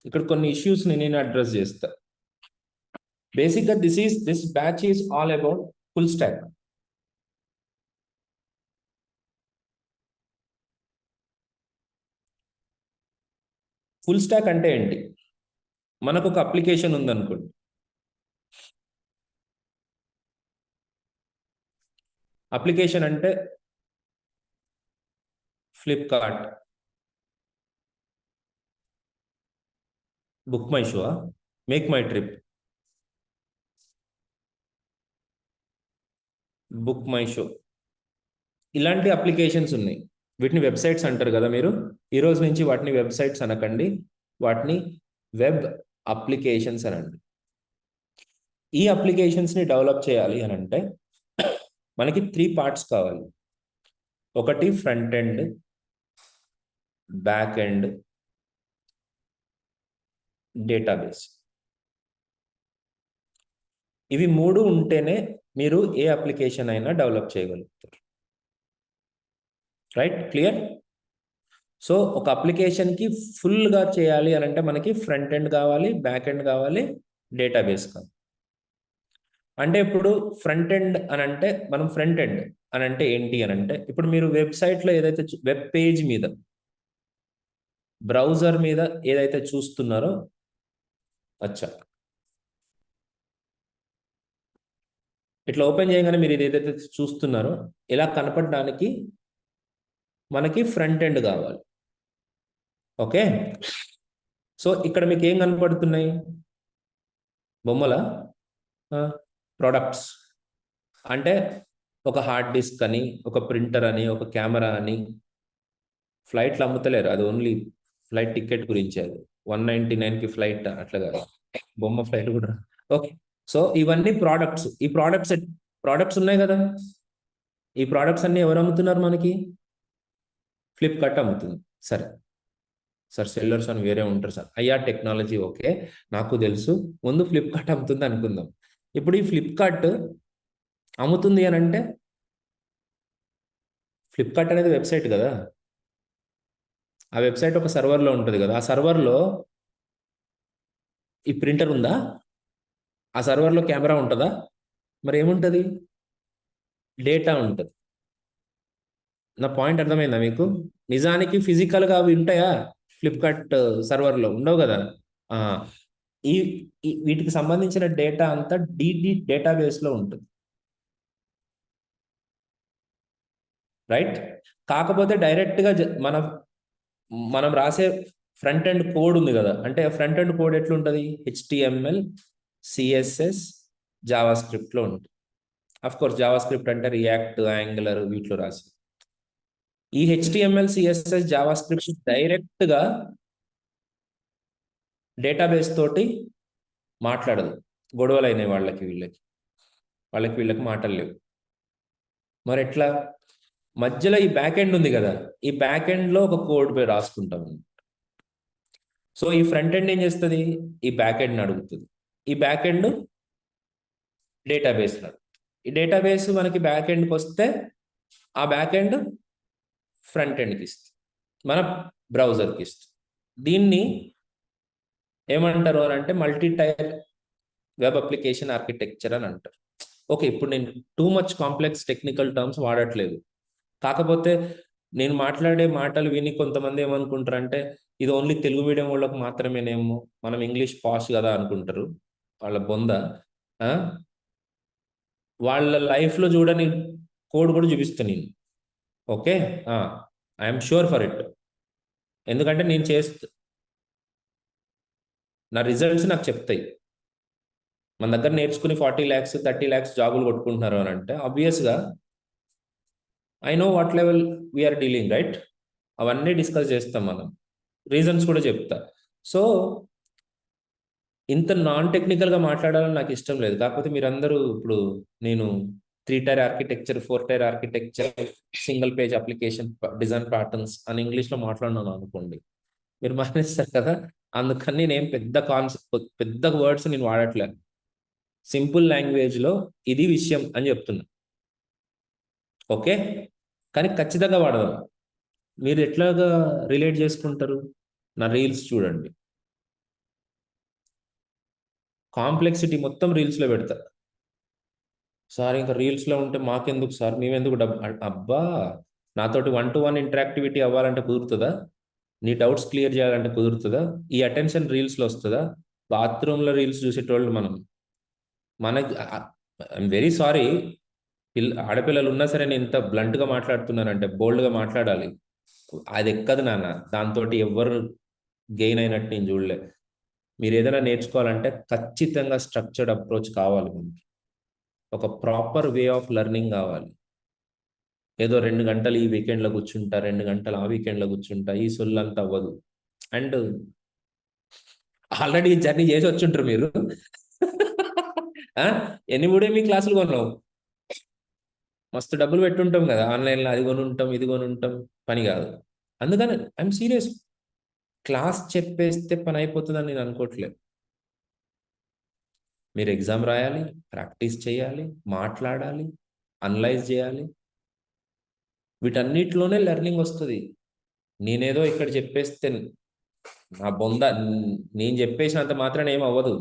ఇక్కడ కొన్ని ఇష్యూస్ని నేను అడ్రస్ చేస్తా. బేసిక్గా this batch is all about full stock. Full stock అంటే ఏంటి? మనకు ఒక అప్లికేషన్ ఉందనుకోండి. అప్లికేషన్ అంటే Flipkart, book my show, make my trip, book my show, ఇలాంటి అప్లికేషన్స్ ఉన్నాయి. వీటిని వెబ్సైట్స్ అంటారు కదా మీరు. ఈరోజు నుంచి వాటిని వెబ్సైట్స్ అనకండి, వాటిని వెబ్ అప్లికేషన్స్ అనండి. ఈ అప్లికేషన్స్ని డెవలప్ చేయాలి అని అంటే మనకి 3 పార్ట్స్ కావాలి. ఒకటి front end, back end, database. ఇవి 3 ఉంటేనే మీరు ఏ అప్లికేషన్ అయినా డెవలప్ చేయగలుగుతారు. రైట్? క్లియర్? సో ఒక అప్లికేషన్కి ఫుల్గా చేయాలి అని అంటే మనకి ఫ్రంట్ ఎండ్ కావాలి, బ్యాక్ ఎండ్ కావాలి, డేటాబేస్ కావాలి. అంటే ఇప్పుడు ఫ్రంట్ ఎండ్ అని అంటే మనం ఫ్రంట్ ఎండ్ అని అంటే ఏంటి అని అంటే, ఇప్పుడు మీరు వెబ్సైట్లో ఏదైతే వెబ్ పేజ్ మీద, బ్రౌజర్ మీద ఏదైతే చూస్తున్నారో, అచ్చా ఇట్లా ఓపెన్ చేయగానే మీరు ఏదైతే చూస్తున్నారో ఇలా కనపడడానికి మనకి ఫ్రంట్ ఎండ్ కావాలి. ఓకే, సో ఇక్కడ మీకు ఏం కనపడుతున్నాయి? బొమ్మల ప్రొడక్ట్స్ అంటే ఒక హార్డ్ డిస్క్ అని, ఒక ప్రింటర్ అని, ఒక కెమెరా అని. ఫ్లైట్లు అమ్ముతలేరు, అది ఓన్లీ ఫ్లైట్ టికెట్ గురించి. అది 199కి ఫ్లైట్ అట్లా కాదు, బొమ్మ ఫ్లైట్ కూడా. ఓకే, సో ఇవన్నీ ప్రోడక్ట్స్. ఈ ప్రోడక్ట్స్ ఉన్నాయి కదా, ఈ ప్రోడక్ట్స్ అన్ని ఎవరు అమ్ముతున్నారు మనకి? ఫ్లిప్కార్ట్ అమ్ముతుంది. సరే సార్, సెల్లర్స్ అని వేరే ఉంటారు సార్. ఐఆర్ టెక్నాలజీ, ఓకే నాకు తెలుసు. ముందు ఫ్లిప్కార్ట్ అమ్ముతుంది అనుకుందాం. ఇప్పుడు ఈ ఫ్లిప్కార్ట్ అమ్ముతుంది అని అంటే, ఫ్లిప్కార్ట్ అనేది వెబ్సైట్ కదా, ఆ వెబ్సైట్ ఒక సర్వర్లో ఉంటుంది కదా. ఆ సర్వర్లో ఈ ప్రింటర్ ఉందా? ఆ సర్వర్లో కెమెరా ఉంటుందా? మరి ఏముంటుంది? డేటా ఉంటుంది. నా పాయింట్ అర్థమైందా మీకు? నిజానికి ఫిజికల్గా అవి ఉంటాయా? ఫ్లిప్కార్ట్ సర్వర్లో ఉండవు కదా. ఈ వీటికి సంబంధించిన డేటా అంతా డేటాబేస్లో ఉంటుంది, రైట్? కాకపోతే డైరెక్ట్గా మనం రాసే ఫ్రంట్ ఎండ్ కోడ్ ఉంది కదా, అంటే ఫ్రంట్ ఎండ్ కోడ్ ఎట్లుంటుంది? HTML, CSS, జావా స్క్రిప్ట్లో ఉంటుంది. అఫ్ కోర్స్ జావా స్క్రిప్ట్ అంటే రియాక్ట్, యాంగులర్ వీటిలో రాసి. ఈ HTML, CSS, జావా స్క్రిప్ట్ డైరెక్ట్గా డేటాబేస్ తోటి మాట్లాడదు. గొడవలు అయినాయి వాళ్ళకి వీళ్ళకి మాటలేవు. మరి ఎట్లా? మధ్యలో ఈ బ్యాక్ ఎండ్ ఉంది కదా, ఈ బ్యాక్ ఎండ్లో ఒక కోడ్ పై రాసుకుంటాం. సో ఈ ఫ్రంట్ ఎండ్ ఏం చేస్తుంది? ఈ బ్యాక్ ఎండ్ అడుగుతుంది, ఈ బ్యాక్ ఎండ్ డేటాబేస్ అడుగుతుంది. ఈ డేటాబేస్ మనకి బ్యాక్ ఎండ్కి వస్తే ఆ బ్యాక్ ఎండ్ ఫ్రంట్ ఎండ్కి ఇస్తుంది, మన బ్రౌజర్కి ఇస్తుంది. దీన్ని ఏమంటారు అని అంటే multi tier web application architecture అని అంటారు. ఓకే, ఇప్పుడు నేను too much complex technical terms వాడట్లేదు. కాకపోతే నేను మాట్లాడే మాటలు విని కొంతమంది ఏమనుకుంటారంటే ఇది ఓన్లీ తెలుగు మీడియం వాళ్ళకు మాత్రమేనేమో, మనం ఇంగ్లీష్ పాష్ కదా అనుకుంటారు. వాళ్ళ బొంద. వాళ్ళ లైఫ్లో చూడని కోడ్ కూడా చూపిస్తాను నేను. Okay, I'm sure for it. ఎందుకంటే నేను నా రిజల్ట్స్ నాకు చెప్తాయి. మన దగ్గర నేర్చుకుని 40 lakhs 30 lakhs జాబులు కొట్టుకుంటున్నారు అని అంటే ఆబ్వియస్గా I know what level we're dealing, right? అవన్నీ డిస్కస్ చేస్తాం మనం, రీజన్స్ కూడా చెప్తా. సో ఇంత నాన్ టెక్నికల్గా మాట్లాడాలని నాకు ఇష్టం లేదు. కాకపోతే మీరందరూ ఇప్పుడు నేను 3-tier architecture, 4-tier architecture, single page application design patterns అని ఇంగ్లీష్లో మాట్లాడినాను అనుకోండి, మీరు మానేస్తారు కదా. అందుకని నేనేం పెద్ద కాన్సెప్ట్ పెద్ద వర్డ్స్ నేను వాడట్లేదు. సింపుల్ లాంగ్వేజ్లో ఇది విషయం అని చెప్తున్నా. ఓకే, కానీ ఖచ్చితంగా వాడదాం. మీరు ఎట్లాగా రిలేట్ చేసుకుంటారు? నా రీల్స్ చూడండి, కాంప్లెక్సిటీ మొత్తం రీల్స్లో పెడతా. సార్ ఇంకా రీల్స్లో ఉంటే మాకెందుకు సార్, మేమెందుకు అబ్బా, నాతోటి 1-to-1 ఇంటరాక్టివిటీ అవ్వాలంటే కుదురుతుందా? నీ డౌట్స్ క్లియర్ చేయాలంటే కుదురుతుందా? ఈ అటెన్షన్ రీల్స్లో వస్తుందా? బాత్రూంలో రీల్స్ చూసేటోళ్ళు మనకి ఐఎమ్ వెరీ సారీ, ఆడపిల్లలు ఉన్నా సరే నేను ఇంత బ్లంట్గా మాట్లాడుతున్నానంటే బోల్డ్గా మాట్లాడాలి. అది ఎక్కదు నాన్న, దాంతో ఎవ్వరు గెయిన్ అయినట్టు నేను చూడలే. మీరు ఏదైనా నేర్చుకోవాలంటే ఖచ్చితంగా స్ట్రక్చర్డ్ అప్రోచ్ కావాలి మనకి, ఒక ప్రాపర్ వే ఆఫ్ లెర్నింగ్ కావాలి. ఏదో 2 గంటలు ఈ వీకెండ్లో కూర్చుంటా, 2 గంటలు ఆ వీకెండ్లో కూర్చుంటా, ఈ సొల్లంతా అవ్వదు. అండ్ ఆల్రెడీ జర్నీ చేసి వచ్చుంటారు మీరు. ఎన్ని మూడేమి క్లాసులు కొన్నావు? మస్తు డబ్బులు పెట్టుంటాం కదా ఆన్లైన్లో, అది కొని ఉంటాం ఇది కొని ఉంటాం, పని కాదు. అందుకని ఐఎమ్ సీరియస్, క్లాస్ చెప్పేస్తే పని అయిపోతుందని నేను అనుకోవట్లేదు. మీరు ఎగ్జామ్ రాయాలి, ప్రాక్టీస్ చేయాలి, మాట్లాడాలి, అనలైజ్ చేయాలి, వీటన్నిటిలోనే లెర్నింగ్ వస్తుంది. నేనేదో ఇక్కడ చెప్పేస్తే నా బొంద, నేను చెప్పేసినంత మాత్రాన ఏం అవ్వదు.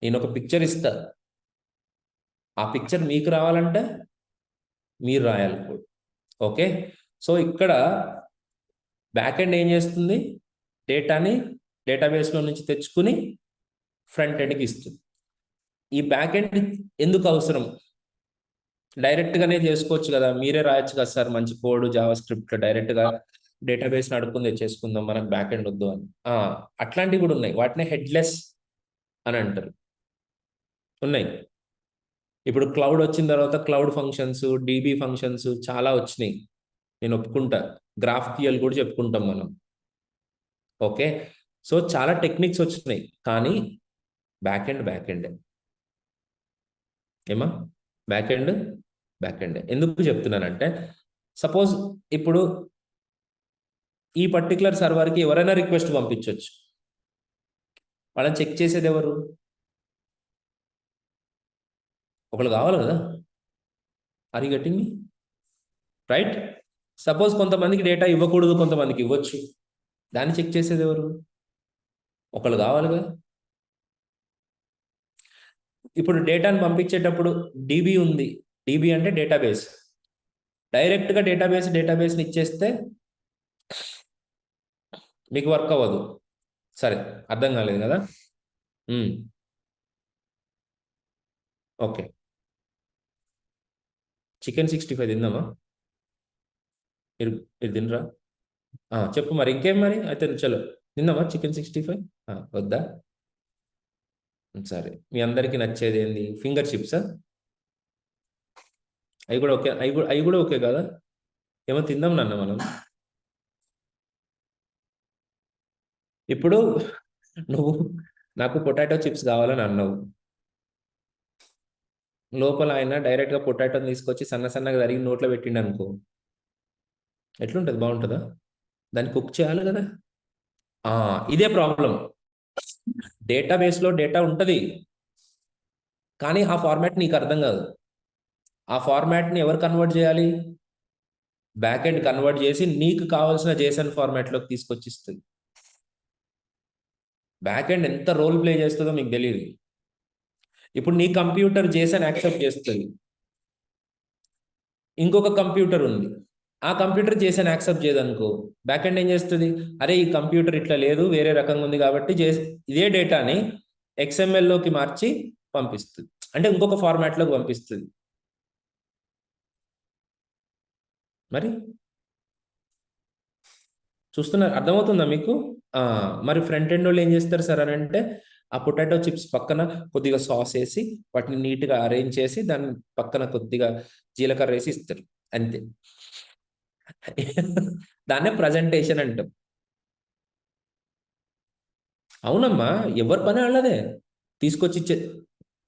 నేను ఒక పిక్చర్ ఇస్తా, ఆ పిక్చర్ మీకు రావాలంటే మీరు రాయాలి. ఓకే, సో ఇక్కడ బ్యాక్ ఎండ్ ఏం చేస్తుంది? డేటాని డేటాబేస్లో నుంచి తెచ్చుకుని ఫ్రంట్ ఎండ్కి ఇస్తుంది. ఈ బ్యాక్ ఎండ్ ఎందుకు అవసరం? డైరెక్ట్గానే చేసుకోవచ్చు కదా, మీరే రాయొచ్చు కదా సార్ మంచి కోడ్ జావా స్క్రిప్ట్, డైరెక్ట్గా డేటాబేస్ నడుపుకుని తెచ్చేసుకుందాం, మనకు బ్యాక్ ఎండ్ వద్దు అని. అట్లాంటివి కూడా ఉన్నాయి, వాటినే హెడ్లెస్ అని అంటారు. ఉన్నాయి. ఇప్పుడు క్లౌడ్ వచ్చిన తర్వాత క్లౌడ్ ఫంక్షన్స్, డీబీ ఫంక్షన్స్ చాలా వచ్చినాయి, నేను ఒప్పుకుంటా. గ్రాఫ్కియల్ కూడా చెప్పుకుంటాం మనం. ఓకే, సో చాలా టెక్నిక్స్ వచ్చినాయి, కానీ బ్యాక్ ఎండ్ ఏమా బ్యాక్ ఎండ్ ఎందుకు చెప్తున్నానంటే, సపోజ్ ఇప్పుడు ఈ పర్టికులర్ సర్వర్కి ఎవరైనా రిక్వెస్ట్ పంపించవచ్చు, వాళ్ళని చెక్ చేసేది ఎవరు? ఒకళ్ళు కావాలి కదా. Are you getting me right? Suppose కొంతమందికి డేటా ఇవ్వకూడదు, కొంతమందికి ఇవ్వచ్చు, దాన్ని చెక్ చేసేది ఎవరు? ఒకళ్ళు కావాలిగా. ఇప్పుడు డేటాను పంపించేటప్పుడు డీబీ ఉంది, డీబీ అంటే డేటాబేస్, డైరెక్ట్గా డేటాబేస్ని ఇచ్చేస్తే మీకు వర్క్ అవ్వదు. సరే, అర్థం కాలేదు కదా. ఓకే, చికెన్ 65 తిందామా? మీరు మీరు తినరా? చెప్పు మరి, ఇంకేం మరి అయితే చలో తిందామా చికెన్ 65? వద్దా? సరే, మీ అందరికీ నచ్చేది ఏంది? ఫింగర్ చిప్సా? అవి కూడా ఓకే, అవి కూడా ఓకే కదా. ఏమో తిందాం నాన్న మనం. ఇప్పుడు నువ్వు నాకు పొటాటో చిప్స్ కావాలని అన్నావు, లోపల ఆయన డైరెక్ట్గా పొటాటోని తీసుకొచ్చి సన్న సన్నగా తరిగి నోట్లో పెట్టిండు అనుకో, ఎట్లుంటుంది? బాగుంటుందా? దాన్ని కుక్ చేయాలి కదా. ఇదే ప్రాబ్లం. డేటాబేస్లో డేటా ఉంటుంది, కానీ ఆ ఫార్మాట్ నీకు అర్థం కాదు. ఆ ఫార్మాట్ని ఎవరు కన్వర్ట్ చేయాలి? బ్యాక్ ఎండ్ కన్వర్ట్ చేసి నీకు కావాల్సిన జేసన్ ఫార్మాట్లోకి తీసుకొచ్చి ఇస్తుంది. బ్యాక్ ఎండ్ ఎంత రోల్ ప్లే చేస్తుందో మీకు తెలియదు. ఇప్పుడు నీ కంప్యూటర్ జేసన్ యాక్సెప్ట్ చేస్తుంది, ఇంకొక కంప్యూటర్ ఉంది, ఆ కంప్యూటర్ చేసాను యాక్సెప్ట్ చేయదనుకో, బ్యాక్ ఎండ్ ఏం చేస్తుంది, అరే ఈ కంప్యూటర్ ఇట్లా లేదు వేరే రకంగా ఉంది కాబట్టి ఇదే డేటాని XMLలోకి మార్చి పంపిస్తుంది, అంటే ఇంకొక ఫార్మాట్లోకి పంపిస్తుంది. మరి చూస్తున్నారు, అర్థమవుతుందా మీకు? మరి ఫ్రంట్ ఎండ్ వాళ్ళు ఏం చేస్తారు సార్ అని అంటే, ఆ పొటాటో చిప్స్ పక్కన కొద్దిగా సాస్ వేసి వాటిని నీట్గా అరేంజ్ చేసి దాని పక్కన కొద్దిగా జీలకర్ర వేసి ఇస్తారు, అంతే. దాన్నే ప్రజెంటేషన్ అంటాం. అవునమ్మా, ఎవరి పని వాళ్ళదే, తీసుకొచ్చి ఇచ్చే.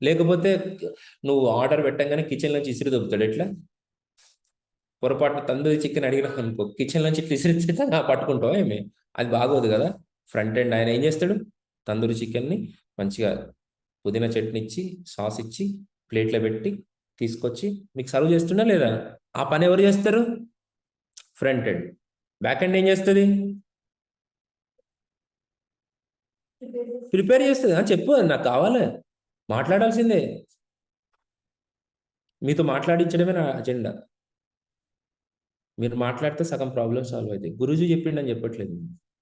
లేకపోతే నువ్వు ఆర్డర్ పెట్టంగానే కిచెన్ నుంచి ఇసిరి దొబ్బుతాడు ఎట్లా, పొరపాటున తందూరి చికెన్ అడిగినా అనుకో, కిచెన్ నుంచి ఇట్లా ఇసిరిస్తే పట్టుకుంటావు ఏమి, అది బాగోదు కదా. ఫ్రంట్ ఎండ్ ఆయన ఏం చేస్తాడు, తందూరి చికెన్ని మంచిగా పుదీనా చట్నీ ఇచ్చి సాస్ ఇచ్చి ప్లేట్లో పెట్టి తీసుకొచ్చి మీకు సర్వ్ చేస్తున్నా లేదా, ఆ పని ఎవరు చేస్తారు, ఫ్రంట్ ఎండ్. బ్యాక్ ఎండ్ ఏం చేస్తుంది, ప్రిపేర్ చేస్తుంది. చెప్పు, నాకు కావాలి, మాట్లాడాల్సిందే, మీతో మాట్లాడించడమే నా అజెండా. మీరు మాట్లాడితే సగం ప్రాబ్లమ్ సాల్వ్ అవుతాయి. గురూజీ చెప్పిండని చెప్పట్లేదు,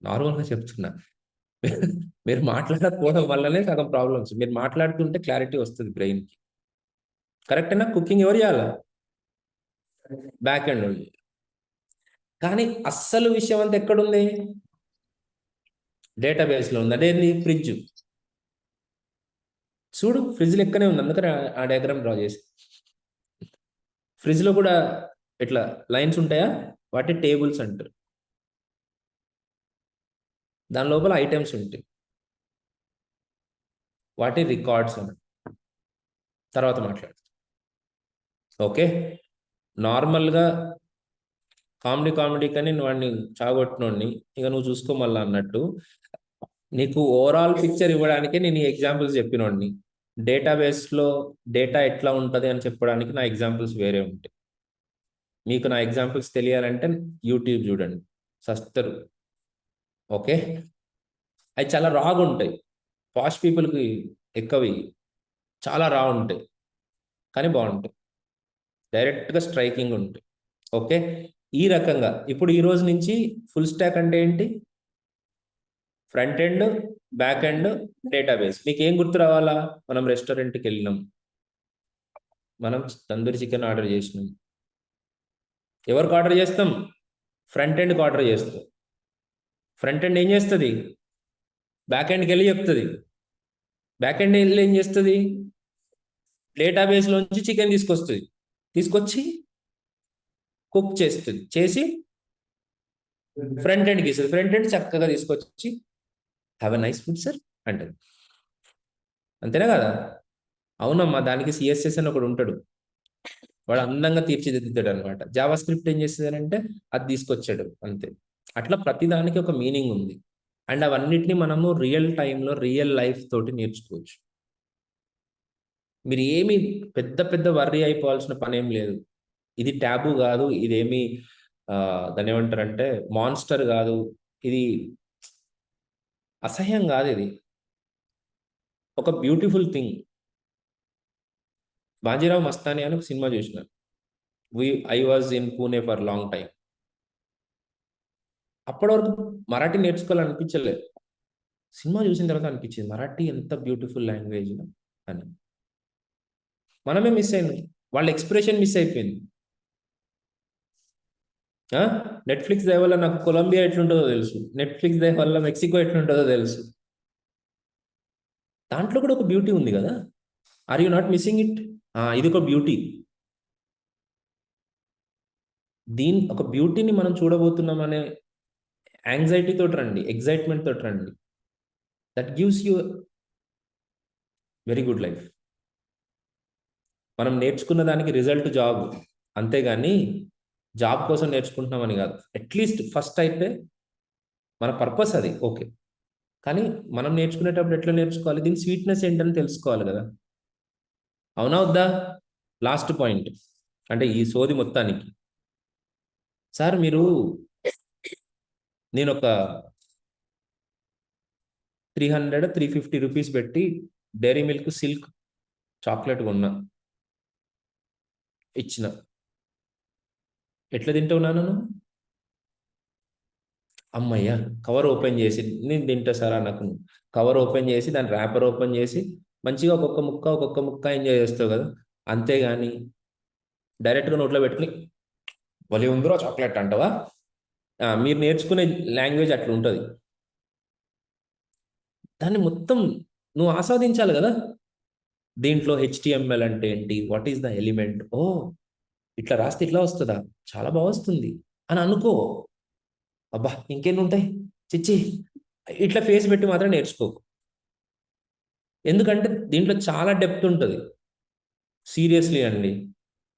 నార్మల్గా చెప్తున్నా. మీరు మాట్లాడకపోవడం వల్లనే సగం ప్రాబ్లమ్స్, మీరు మాట్లాడుతుంటే క్లారిటీ వస్తుంది బ్రెయిన్కి. కరెక్టేనా? కుకింగ్ ఎవరు చేయాలా, బ్యాక్ ఎండ్ వాళ్ళు. కానీ అస్సలు విషయం అంతా ఎక్కడుంది, డేటాబేస్లో ఉంది. అదేంది, ఫ్రిడ్జ్. చూడు, ఫ్రిడ్జ్ లెక్కనే ఉంది, అందుకని ఆ డయాగ్రామ్ డ్రా చేసి. ఫ్రిడ్జ్లో కూడా ఇట్లా లైన్స్ ఉంటాయా, వాటి టేబుల్స్ అంటారు, దాని లోపల ఐటమ్స్ ఉంటాయి, వాటి రికార్డ్స్ అని తర్వాత మాట్లాడు. ఓకే, నార్మల్గా కామెడీ కానీ వాడిని చాగొట్టినోడిని ఇక నువ్వు చూసుకో మళ్ళా అన్నట్టు, నీకు ఓవరాల్ పిక్చర్ ఇవ్వడానికి నేను ఈ ఎగ్జాంపుల్స్ చెప్పినోడిని. డేటాబేస్లో డేటా ఎట్లా ఉంటుంది అని చెప్పడానికి నా ఎగ్జాంపుల్స్ వేరే ఉంటాయి. మీకు నా ఎగ్జాంపుల్స్ తెలియాలంటే యూట్యూబ్ చూడండి, సస్తారు. ఓకే, అవి చాలా రాగా ఉంటాయి, పాష్ పీపుల్కి ఎక్కువ చాలా రా ఉంటాయి, కానీ బాగుంటాయి, డైరెక్ట్గా స్ట్రైకింగ్ ఉంటాయి. ఓకే, ఈ రకంగా ఇప్పుడు ఈ రోజు నుంచి ఫుల్ స్టాక్ అంటే ఏంటి, front end, back end, database. మీకు ఏం గుర్తు రావాలా, మనం రెస్టారెంట్కి వెళ్ళినాం, మనం తందూరి చికెన్ ఆర్డర్ చేసినాం, ఎవరికి ఆర్డర్ చేస్తాం, ఫ్రంట్ ఎండ్కి ఆర్డర్ చేస్తాం. ఫ్రంట్ ఎండ్ ఏం చేస్తుంది, బ్యాక్ ఎండ్కి వెళ్ళి చెప్తుంది, బ్యాక్ ఎండ్ వెళ్ళి ఏం చేస్తుంది, డేటాబేస్లోంచి చికెన్ తీసుకొచ్చి కుక్ చేస్తుంది, చేసి ఫ్రంట్ ఎండ్కి ఇస్తుంది, ఫ్రంట్ ఎండ్ చక్కగా తీసుకొచ్చి have a nice food sir అంటది. అంతేనా కదా? అవునమ్మా, దానికి CSS అని ఒకడు ఉంటాడు, వాడు అందంగా తీర్చిదిద్దుతాడు అనమాట. జావా స్క్రిప్ట్ ఏం చేస్తుంది అంటే అది తీసుకొచ్చాడు, అంతే. అట్లా ప్రతిదానికి ఒక మీనింగ్ ఉంది, అండ్ అవన్నిటిని మనము రియల్ టైంలో రియల్ లైఫ్ తోటి నేర్చుకోవచ్చు. మీరు ఏమి పెద్ద పెద్ద వర్రీ అయిపోవాల్సిన పని ఏం లేదు. ఇది ట్యాబు కాదు, ఇదేమి దాన్ని ఏమంటారంటే మాన్స్టర్ కాదు, ఇది అసహ్యం కాదు, ఇది ఒక బ్యూటిఫుల్ థింగ్. బాజీరావు మస్తాని అని ఒక సినిమా చూసిన, I was in Pune for long time. అప్పటి వరకు మరాఠీ నేర్చుకోవాలనిపించలేదు, సినిమా చూసిన తర్వాత అనిపించింది మరాఠీ ఎంత బ్యూటిఫుల్ లాంగ్వేజ్ అని. మనమే మిస్ అయింది, వాళ్ళ ఎక్స్ప్రెషన్ మిస్ అయిపోయింది. నెట్ఫ్లిక్స్ దయ వల్ల నాకు కొలంబియా ఎట్లుంటుందో తెలుసు, నెట్ఫ్లిక్స్ దయ వల్ల మెక్సికో ఎట్లుంటుందో తెలుసు. దాంట్లో కూడా ఒక బ్యూటీ ఉంది కదా, are you not missing it? ఇది ఒక బ్యూటీ. ఒక బ్యూటీని మనం చూడబోతున్నాం అనే యాంగ్జైటీ తోటి రండి, ఎగ్జైట్మెంట్ తోటి రండి, that gives you very good life. మనం నేర్చుకున్న దానికి రిజల్ట్ జాబ్, అంతేగాని జాబ్ కోసం నేర్చుకుంటున్నామని కాదు. అట్లీస్ట్ ఫస్ట్ అయితే మన పర్పస్ అది, ఓకే. కానీ మనం నేర్చుకునేటప్పుడు ఎట్లా నేర్చుకోవాలి, దీని స్వీట్నెస్ ఏంటని తెలుసుకోవాలి కదా, అవునా వద్దా? లాస్ట్ పాయింట్ అంటే ఈ సోది మొత్తానికి, సార్ మీరు, నేను ఒక 350 రూపీస్ పెట్టి డైరీ మిల్క్ సిల్క్ చాక్లెట్ కొన్నా, ఇచ్చిన, ఎట్లా తింటావు నాన్న నువ్వు? అమ్మయ్య, కవర్ ఓపెన్ చేసి నేను తింటా సార్ నాకు కవర్ ఓపెన్ చేసి దాని ర్యాపర్ ఓపెన్ చేసి మంచిగా ఒక్కొక్క ముక్క ఎంజాయ్ చేస్తావు కదా. అంతేగాని డైరెక్ట్గా నోట్లో పెట్టుకుని భలే ఉందిరో చాక్లెట్ అంటావా? మీరు నేర్చుకునే లాంగ్వేజ్ అట్లా ఉంటుంది. దాన్ని మొత్తం నువ్వు ఆస్వాదించాలి కదా. దీంట్లో హెచ్టిఎంఎల్ అంటే ఏంటి, వాట్ ఈస్ ద ఎలిమెంట్, ఓ ఇట్లా రాస్తే ఇట్లా వస్తుందా, చాలా బాగా వస్తుంది అని అనుకో. అబ్బా ఇంకెన్ని ఉంటాయి చిచ్చి, ఇట్లా ఫేస్ పెట్టి మాత్రం నేర్చుకోకు. ఎందుకంటే దీంట్లో చాలా డెప్త్ ఉంటుంది. సీరియస్లీ అండి,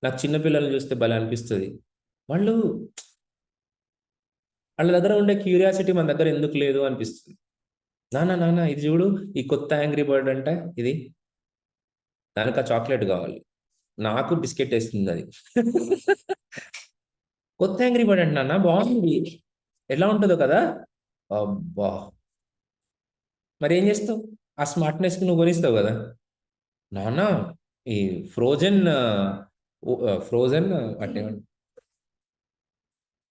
నాకు చిన్నపిల్లల్ని చూస్తే భలే అనిపిస్తుంది. వాళ్ళు వాళ్ళ దగ్గర ఉండే క్యూరియాసిటీ మన దగ్గర ఎందుకు లేదు అనిపిస్తుంది. నాన్న నాన్న ఇది చూడు, ఈ కొత్త యాంగ్రీ బర్డ్ అంట ఇది, దానికి ఆ చాక్లెట్ కావాలి, నాకు బిస్కెట్ వేస్తుంది అది. కొత్త యాంగ్రీ బర్డ్ అంట నాన్న, బాగుంది, ఎలా ఉంటుందో కదా. అబ్బా, మరి ఏం చేస్తావు? ఆ స్మార్ట్నెస్కి నువ్వు కొనిస్తావు కదా. నాన్న ఈ ఫ్రోజన్ ఫ్రోజన్ అంటే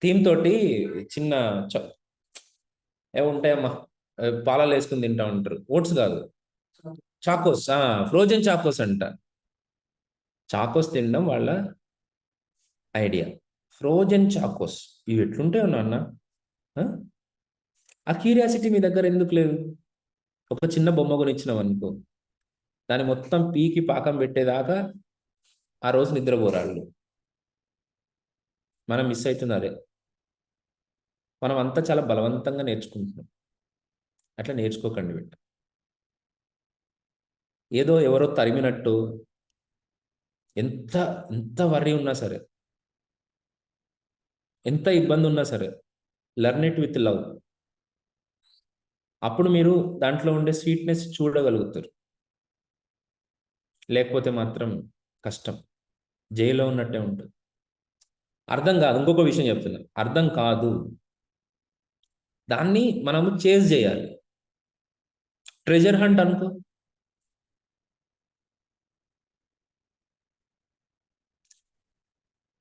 థీమ్ తోటి చిన్న ఉంటాయమ్మా, పాలాలు వేసుకుని తింటా ఉంటారు, ఓట్స్ కాదు, చాకోస్, ఫ్రోజన్ చాకోస్ అంట. చాకోస్ తినడం వాళ్ళ ఐడియా, ఫ్రోజన్ చాకోస్. ఇవి ఎట్లుంటాయో నాన్న. ఆ? ఆ క్యూరియాసిటీ మీ దగ్గర ఎందుకు లేదు? ఒక చిన్న బొమ్మ కొనిచ్చినాం అనుకో, దాన్ని మొత్తం పీకి పాకం పెట్టేదాకా ఆ రోజు నిద్రపోరాళ్ళు. మనం మిస్ అవుతుంది అదే. మనం అంతా చాలా బలవంతంగా నేర్చుకుంటున్నాం. అట్లా నేర్చుకోకండి బిడ్డ. ఏదో ఎవరో తరిమినట్టు, ఎంత ఎంత వర్రీ ఉన్నా సరే, ఎంత ఇబ్బంది ఉన్నా సరే, లెర్న్ ఇట్ విత్ లవ్. అప్పుడు మీరు దాంట్లో ఉండే స్వీట్నెస్ చూడగలుగుతారు. లేకపోతే మాత్రం కష్టం, జైల్లో ఉన్నట్టే ఉంటుంది. అర్థం కాదు, ఇంకొక విషయం చెప్తున్నా, అర్థం కాదు, దాన్ని మనము చేజ్ చేయాలి. ట్రెజర్ హంట్ అనుకో.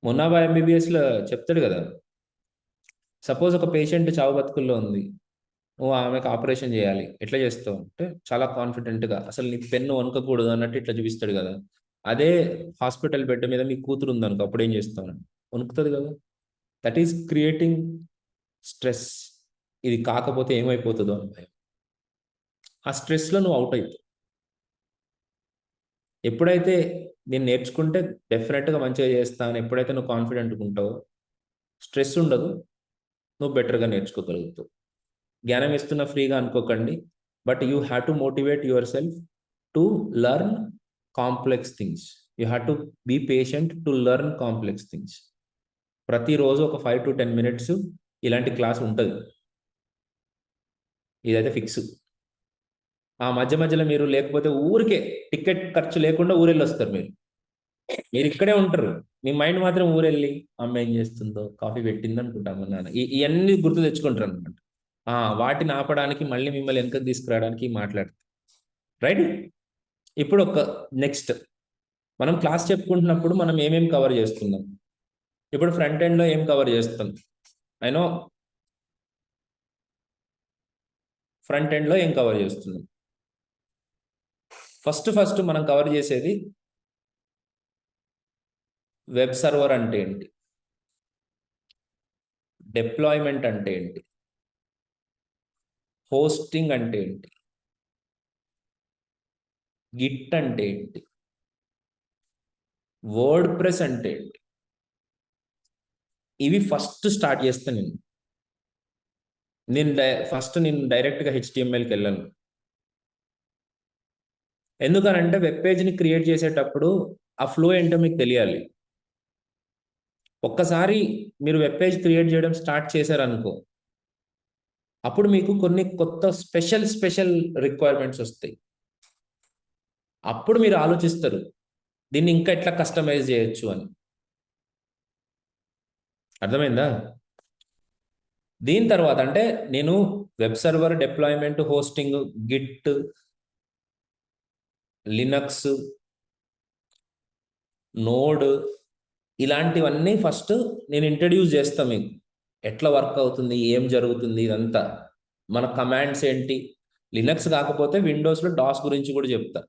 మొన్నాబా ఎంబీబీఎస్లో చెప్తాడు కదా, సపోజ్ ఒక పేషెంట్ చావు బతుకుల్లో ఉంది, నువ్వు ఆమెకు ఆపరేషన్ చేయాలి, ఎట్లా చేస్తావు అంటే చాలా కాన్ఫిడెంట్గా, అసలు నీ పెన్ను వణకకూడదు అన్నట్టు ఇట్లా చూపిస్తాడు కదా. అదే హాస్పిటల్ బెడ్ మీద మీ కూతురు ఉందనుకో, అప్పుడు ఏం చేస్తావు? వణుకుతుంది కదా. That is creating stress. ఇది కాకపోతే ఏమైపోతుందో అని భయం. ఆ స్ట్రెస్లో నువ్వు అవుట్ అవుతావు. ఎప్పుడైతే నేను నేర్చుకుంటే డెఫినెట్గా మంచిగా చేస్తాను, ఎప్పుడైతే నువ్వు కాన్ఫిడెంట్గా ఉంటావో, స్ట్రెస్ ఉండదు, నువ్వు బెటర్గా నేర్చుకోగలుగుతావు. జ్ఞానం ఇస్తున్న ఫ్రీగా అనుకోకండి, but you have to motivate yourself to learn complex things. You have to be patient to learn complex things. ప్రతిరోజు ఒక 5 to 10 minutes ఇలాంటి క్లాస్ ఉంటుంది, ఇదైతే ఫిక్స్. ఆ మధ్య మధ్యలో మీరు లేకపోతే ఊరికే టికెట్ ఖర్చు లేకుండా ఊరెళ్ళి వస్తారు. మీరు ఇక్కడే ఉంటారు, మీ మైండ్ మాత్రం ఊరెళ్ళి అమ్మ ఏం చేస్తుందో, కాఫీ పెట్టింది అనుకుంటాం నాన్న, ఇవన్నీ గుర్తు తెచ్చుకుంటారు అనమాట. వాటిని ఆపడానికి మళ్ళీ మిమ్మల్ని వెనకకు తీసుకురావడానికి మాట్లాడతారు. రైట్. ఇప్పుడు ఒక నెక్స్ట్, మనం క్లాస్ చెప్పుకుంటున్నప్పుడు మనం ఏమేమి కవర్ చేస్తున్నాం? ఇప్పుడు ఫ్రంట్ ఎండ్లో ఏం కవర్ చేస్తాం? అయినో ఫ్రంట్ ఎండ్లో ఏం కవర్ చేస్తున్నాం? ఫస్ట్ మనం కవర్ చేసేది వెబ్ సర్వర్ అంటే ఏంటి, డిప్లాయ్మెంట్ అంటే ఏంటి, హోస్టింగ్ అంటే ఏంటి, గిట్ అంటే ఏంటి, వర్డ్ ప్రెస్ అంటే ఏంటి. ఇవి ఫస్ట్ స్టార్ట్ చేస్తాను నేను డైరెక్ట్గా హెచ్టిఎంఎల్కి వెళ్ళను. ఎందుకనంటే వెబ్ పేజ్ని క్రియేట్ చేసేటప్పుడు ఆ ఫ్లో ఏంటో మీకు తెలియాలి. ఒక్కసారి మీరు వెబ్ పేజ్ క్రియేట్ చేయడం స్టార్ట్ చేశారనుకో, అప్పుడు మీకు కొన్ని కొత్త స్పెషల్ రిక్వైర్మెంట్స్ వస్తాయి. అప్పుడు మీరు ఆలోచిస్తారు దీన్ని ఇంకా ఎట్లా కస్టమైజ్ చేయొచ్చు అని. అర్థమైందా? దీని తర్వాత అంటే నేను web server, deployment, hosting, Git, Linux, node, ఇలాంటివన్నీ ఫస్ట్ నేను ఇంట్రడ్యూస్ చేస్తాను మీకు. ఎట్లా వర్క్ అవుతుంది, ఏం జరుగుతుంది, ఇదంతా మన కమాండ్స్ ఏంటి. లినక్స్ కాకపోతే విండోస్లో డాస్ గురించి కూడా చెప్తా.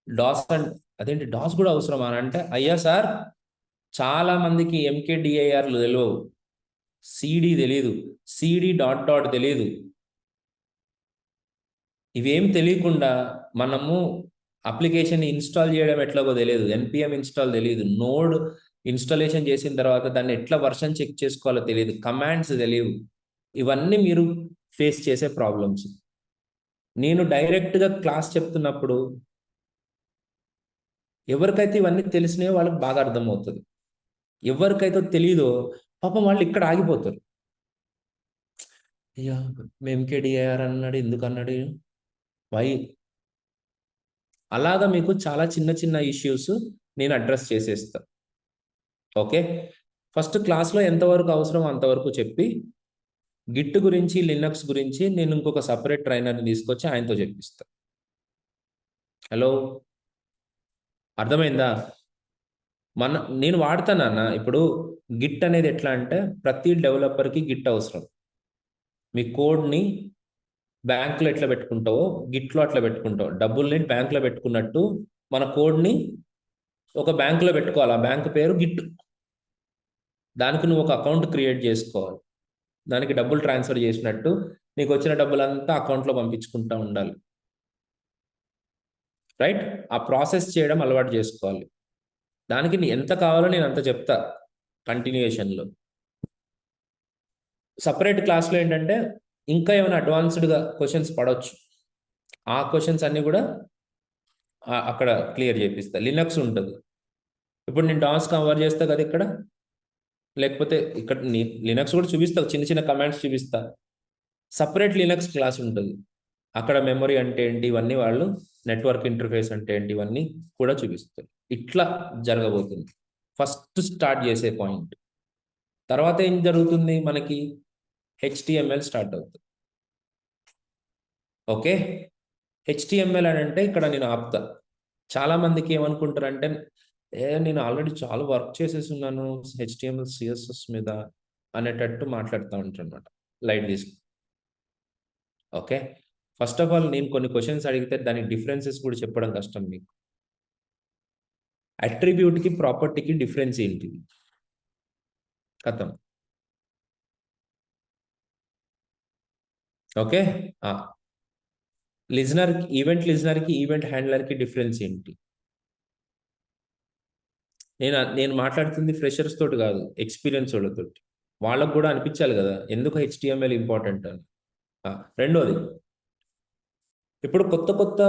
డాస్ అండ్ అదేంటి డాస్ కూడా అవసరమా అని అంటే, అయ్యా సార్ చాలా మందికి ఎంకేడిఐఆర్లు తెలియవు, సిడి తెలియదు, సిడి డాట్ డాట్ తెలియదు. ఇవేం తెలియకుండా మనము అప్లికేషన్ ఇన్స్టాల్ చేయడం ఎట్లాగో తెలియదు, ఎన్పిఎం ఇన్స్టాల్ తెలియదు, నోడ్ ఇన్స్టాలేషన్ చేసిన తర్వాత దాన్ని ఎట్లా వర్షన్ చెక్ చేసుకోవాలో తెలియదు, కమాండ్స్ తెలియవు. ఇవన్నీ మీరు ఫేస్ చేసే ప్రాబ్లమ్స్. నేను డైరెక్ట్గా క్లాస్ చెప్తున్నప్పుడు ఎవరికైతే ఇవన్నీ తెలిసినాయో వాళ్ళకి బాగా అర్థమవుతుంది. ఎవరికైతే తెలియదో పాపం వాళ్ళు ఇక్కడ ఆగిపోతారు. అయ్యా ఎంకేడిఐఆర్ అన్నాడు, ఎందుకు అన్నాడు, వై. అలాగా మీకు చాలా చిన్న చిన్న ఇష్యూస్ నేను అడ్రస్ చేసేస్తా. ఓకే, ఫస్ట్ క్లాస్లో ఎంతవరకు అవసరం అంతవరకు చెప్పి, గిట్ గురించి లినక్స్ గురించి నేను ఇంకొక సపరేట్ ట్రైనర్ని తీసుకొచ్చి ఆయనతో చెప్పిస్తా. హలో, అర్థమైందా? నేను వాడతానన్న. ఇప్పుడు గిట్ అనేది ఎట్లా అంటే, ప్రతి డెవలపర్కి గిట్ అవసరం. మీ కోడ్ని బ్యాంకులో ఎట్లా పెట్టుకుంటావో గిట్లో అట్లా పెట్టుకుంటావు. డబ్బుల్ని బ్యాంకులో పెట్టుకున్నట్టు మన కోడ్ని ఒక బ్యాంకులో పెట్టుకోవాలి. ఆ బ్యాంకు పేరు గిట్. దానికి నువ్వు ఒక అకౌంట్ క్రియేట్ చేసుకోవాలి. దానికి డబ్బులు ట్రాన్స్ఫర్ చేసినట్టు నీకు వచ్చిన డబ్బులంతా అకౌంట్లో పంపించుకుంటూ ఉండాలి. రైట్? ఆ ప్రాసెస్ చేయడం అలవాటు చేసుకోవాలి. దానికి ఎంత కావాలో నేను అంత చెప్తా కంటిన్యూయేషన్లో. సపరేట్ క్లాస్లో ఏంటంటే ఇంకా ఏమైనా అడ్వాన్స్డ్గా క్వశ్చన్స్ పడవచ్చు. ఆ క్వశ్చన్స్ అన్నీ కూడా అక్కడ క్లియర్ చేపిస్తా. లినక్స్ ఉంటుంది. ఇప్పుడు నేను డాస్ కవర్ చేస్తా కదా ఇక్కడ, లేకపోతే ఇక్కడ లినక్స్ కూడా చూపిస్తా, చిన్న చిన్న కమాండ్స్ చూపిస్తా. సపరేట్ లినక్స్ క్లాస్ ఉంటుంది. అక్కడ మెమరీ అంటే ఏంటి, ఇవన్నీ వాళ్ళు నెట్వర్క్ ఇంటర్ఫేస్ అంటే ఏంటి, ఇవన్నీ కూడా చూపిస్తారు. ఇట్లా జరగబోతుంది ఫస్ట్ స్టార్ట్ చేసే పాయింట్. తర్వాత ఏం జరుగుతుంది, మనకి హెచ్టిఎంఎల్ స్టార్ట్ అవుతుంది. ఓకే, హెచ్టిఎంఎల్ అని అంటే ఇక్కడ నేను ఆపుతా. చాలా మందికి ఏమనుకుంటారంటే, నేను ఆల్రెడీ చాలా వర్క్ చేసేసి ఉన్నాను హెచ్టిఎంఎల్ సిఎస్ఎస్ మీద అనేటట్టు మాట్లాడుతూ ఉంటారు అనమాట, లైట్ తీసుకు. ఓకే, ఫస్ట్ ఆఫ్ ఆల్ నేను కొన్ని క్వశ్చన్స్ అడిగితే దానికి డిఫరెన్సెస్ కూడా చెప్పడం కష్టం మీకు. అట్రిబ్యూట్కి ప్రాపర్టీకి డిఫరెన్స్ ఏంటి, కథం. ఓకే, లిజనర్కి ఈవెంట్ హ్యాండ్లర్కి డిఫరెన్స్ ఏంటి. నేను మాట్లాడుతుంది ఫ్రెషర్స్ తోటి కాదు, ఎక్స్పీరియన్స్ వాళ్ళతోటి. వాళ్ళకు కూడా అనిపించాలి కదా ఎందుకు హెచ్టిఎంఎల్ ఇంపార్టెంట్ అని. రెండోది, ఇప్పుడు కొత్త కొత్త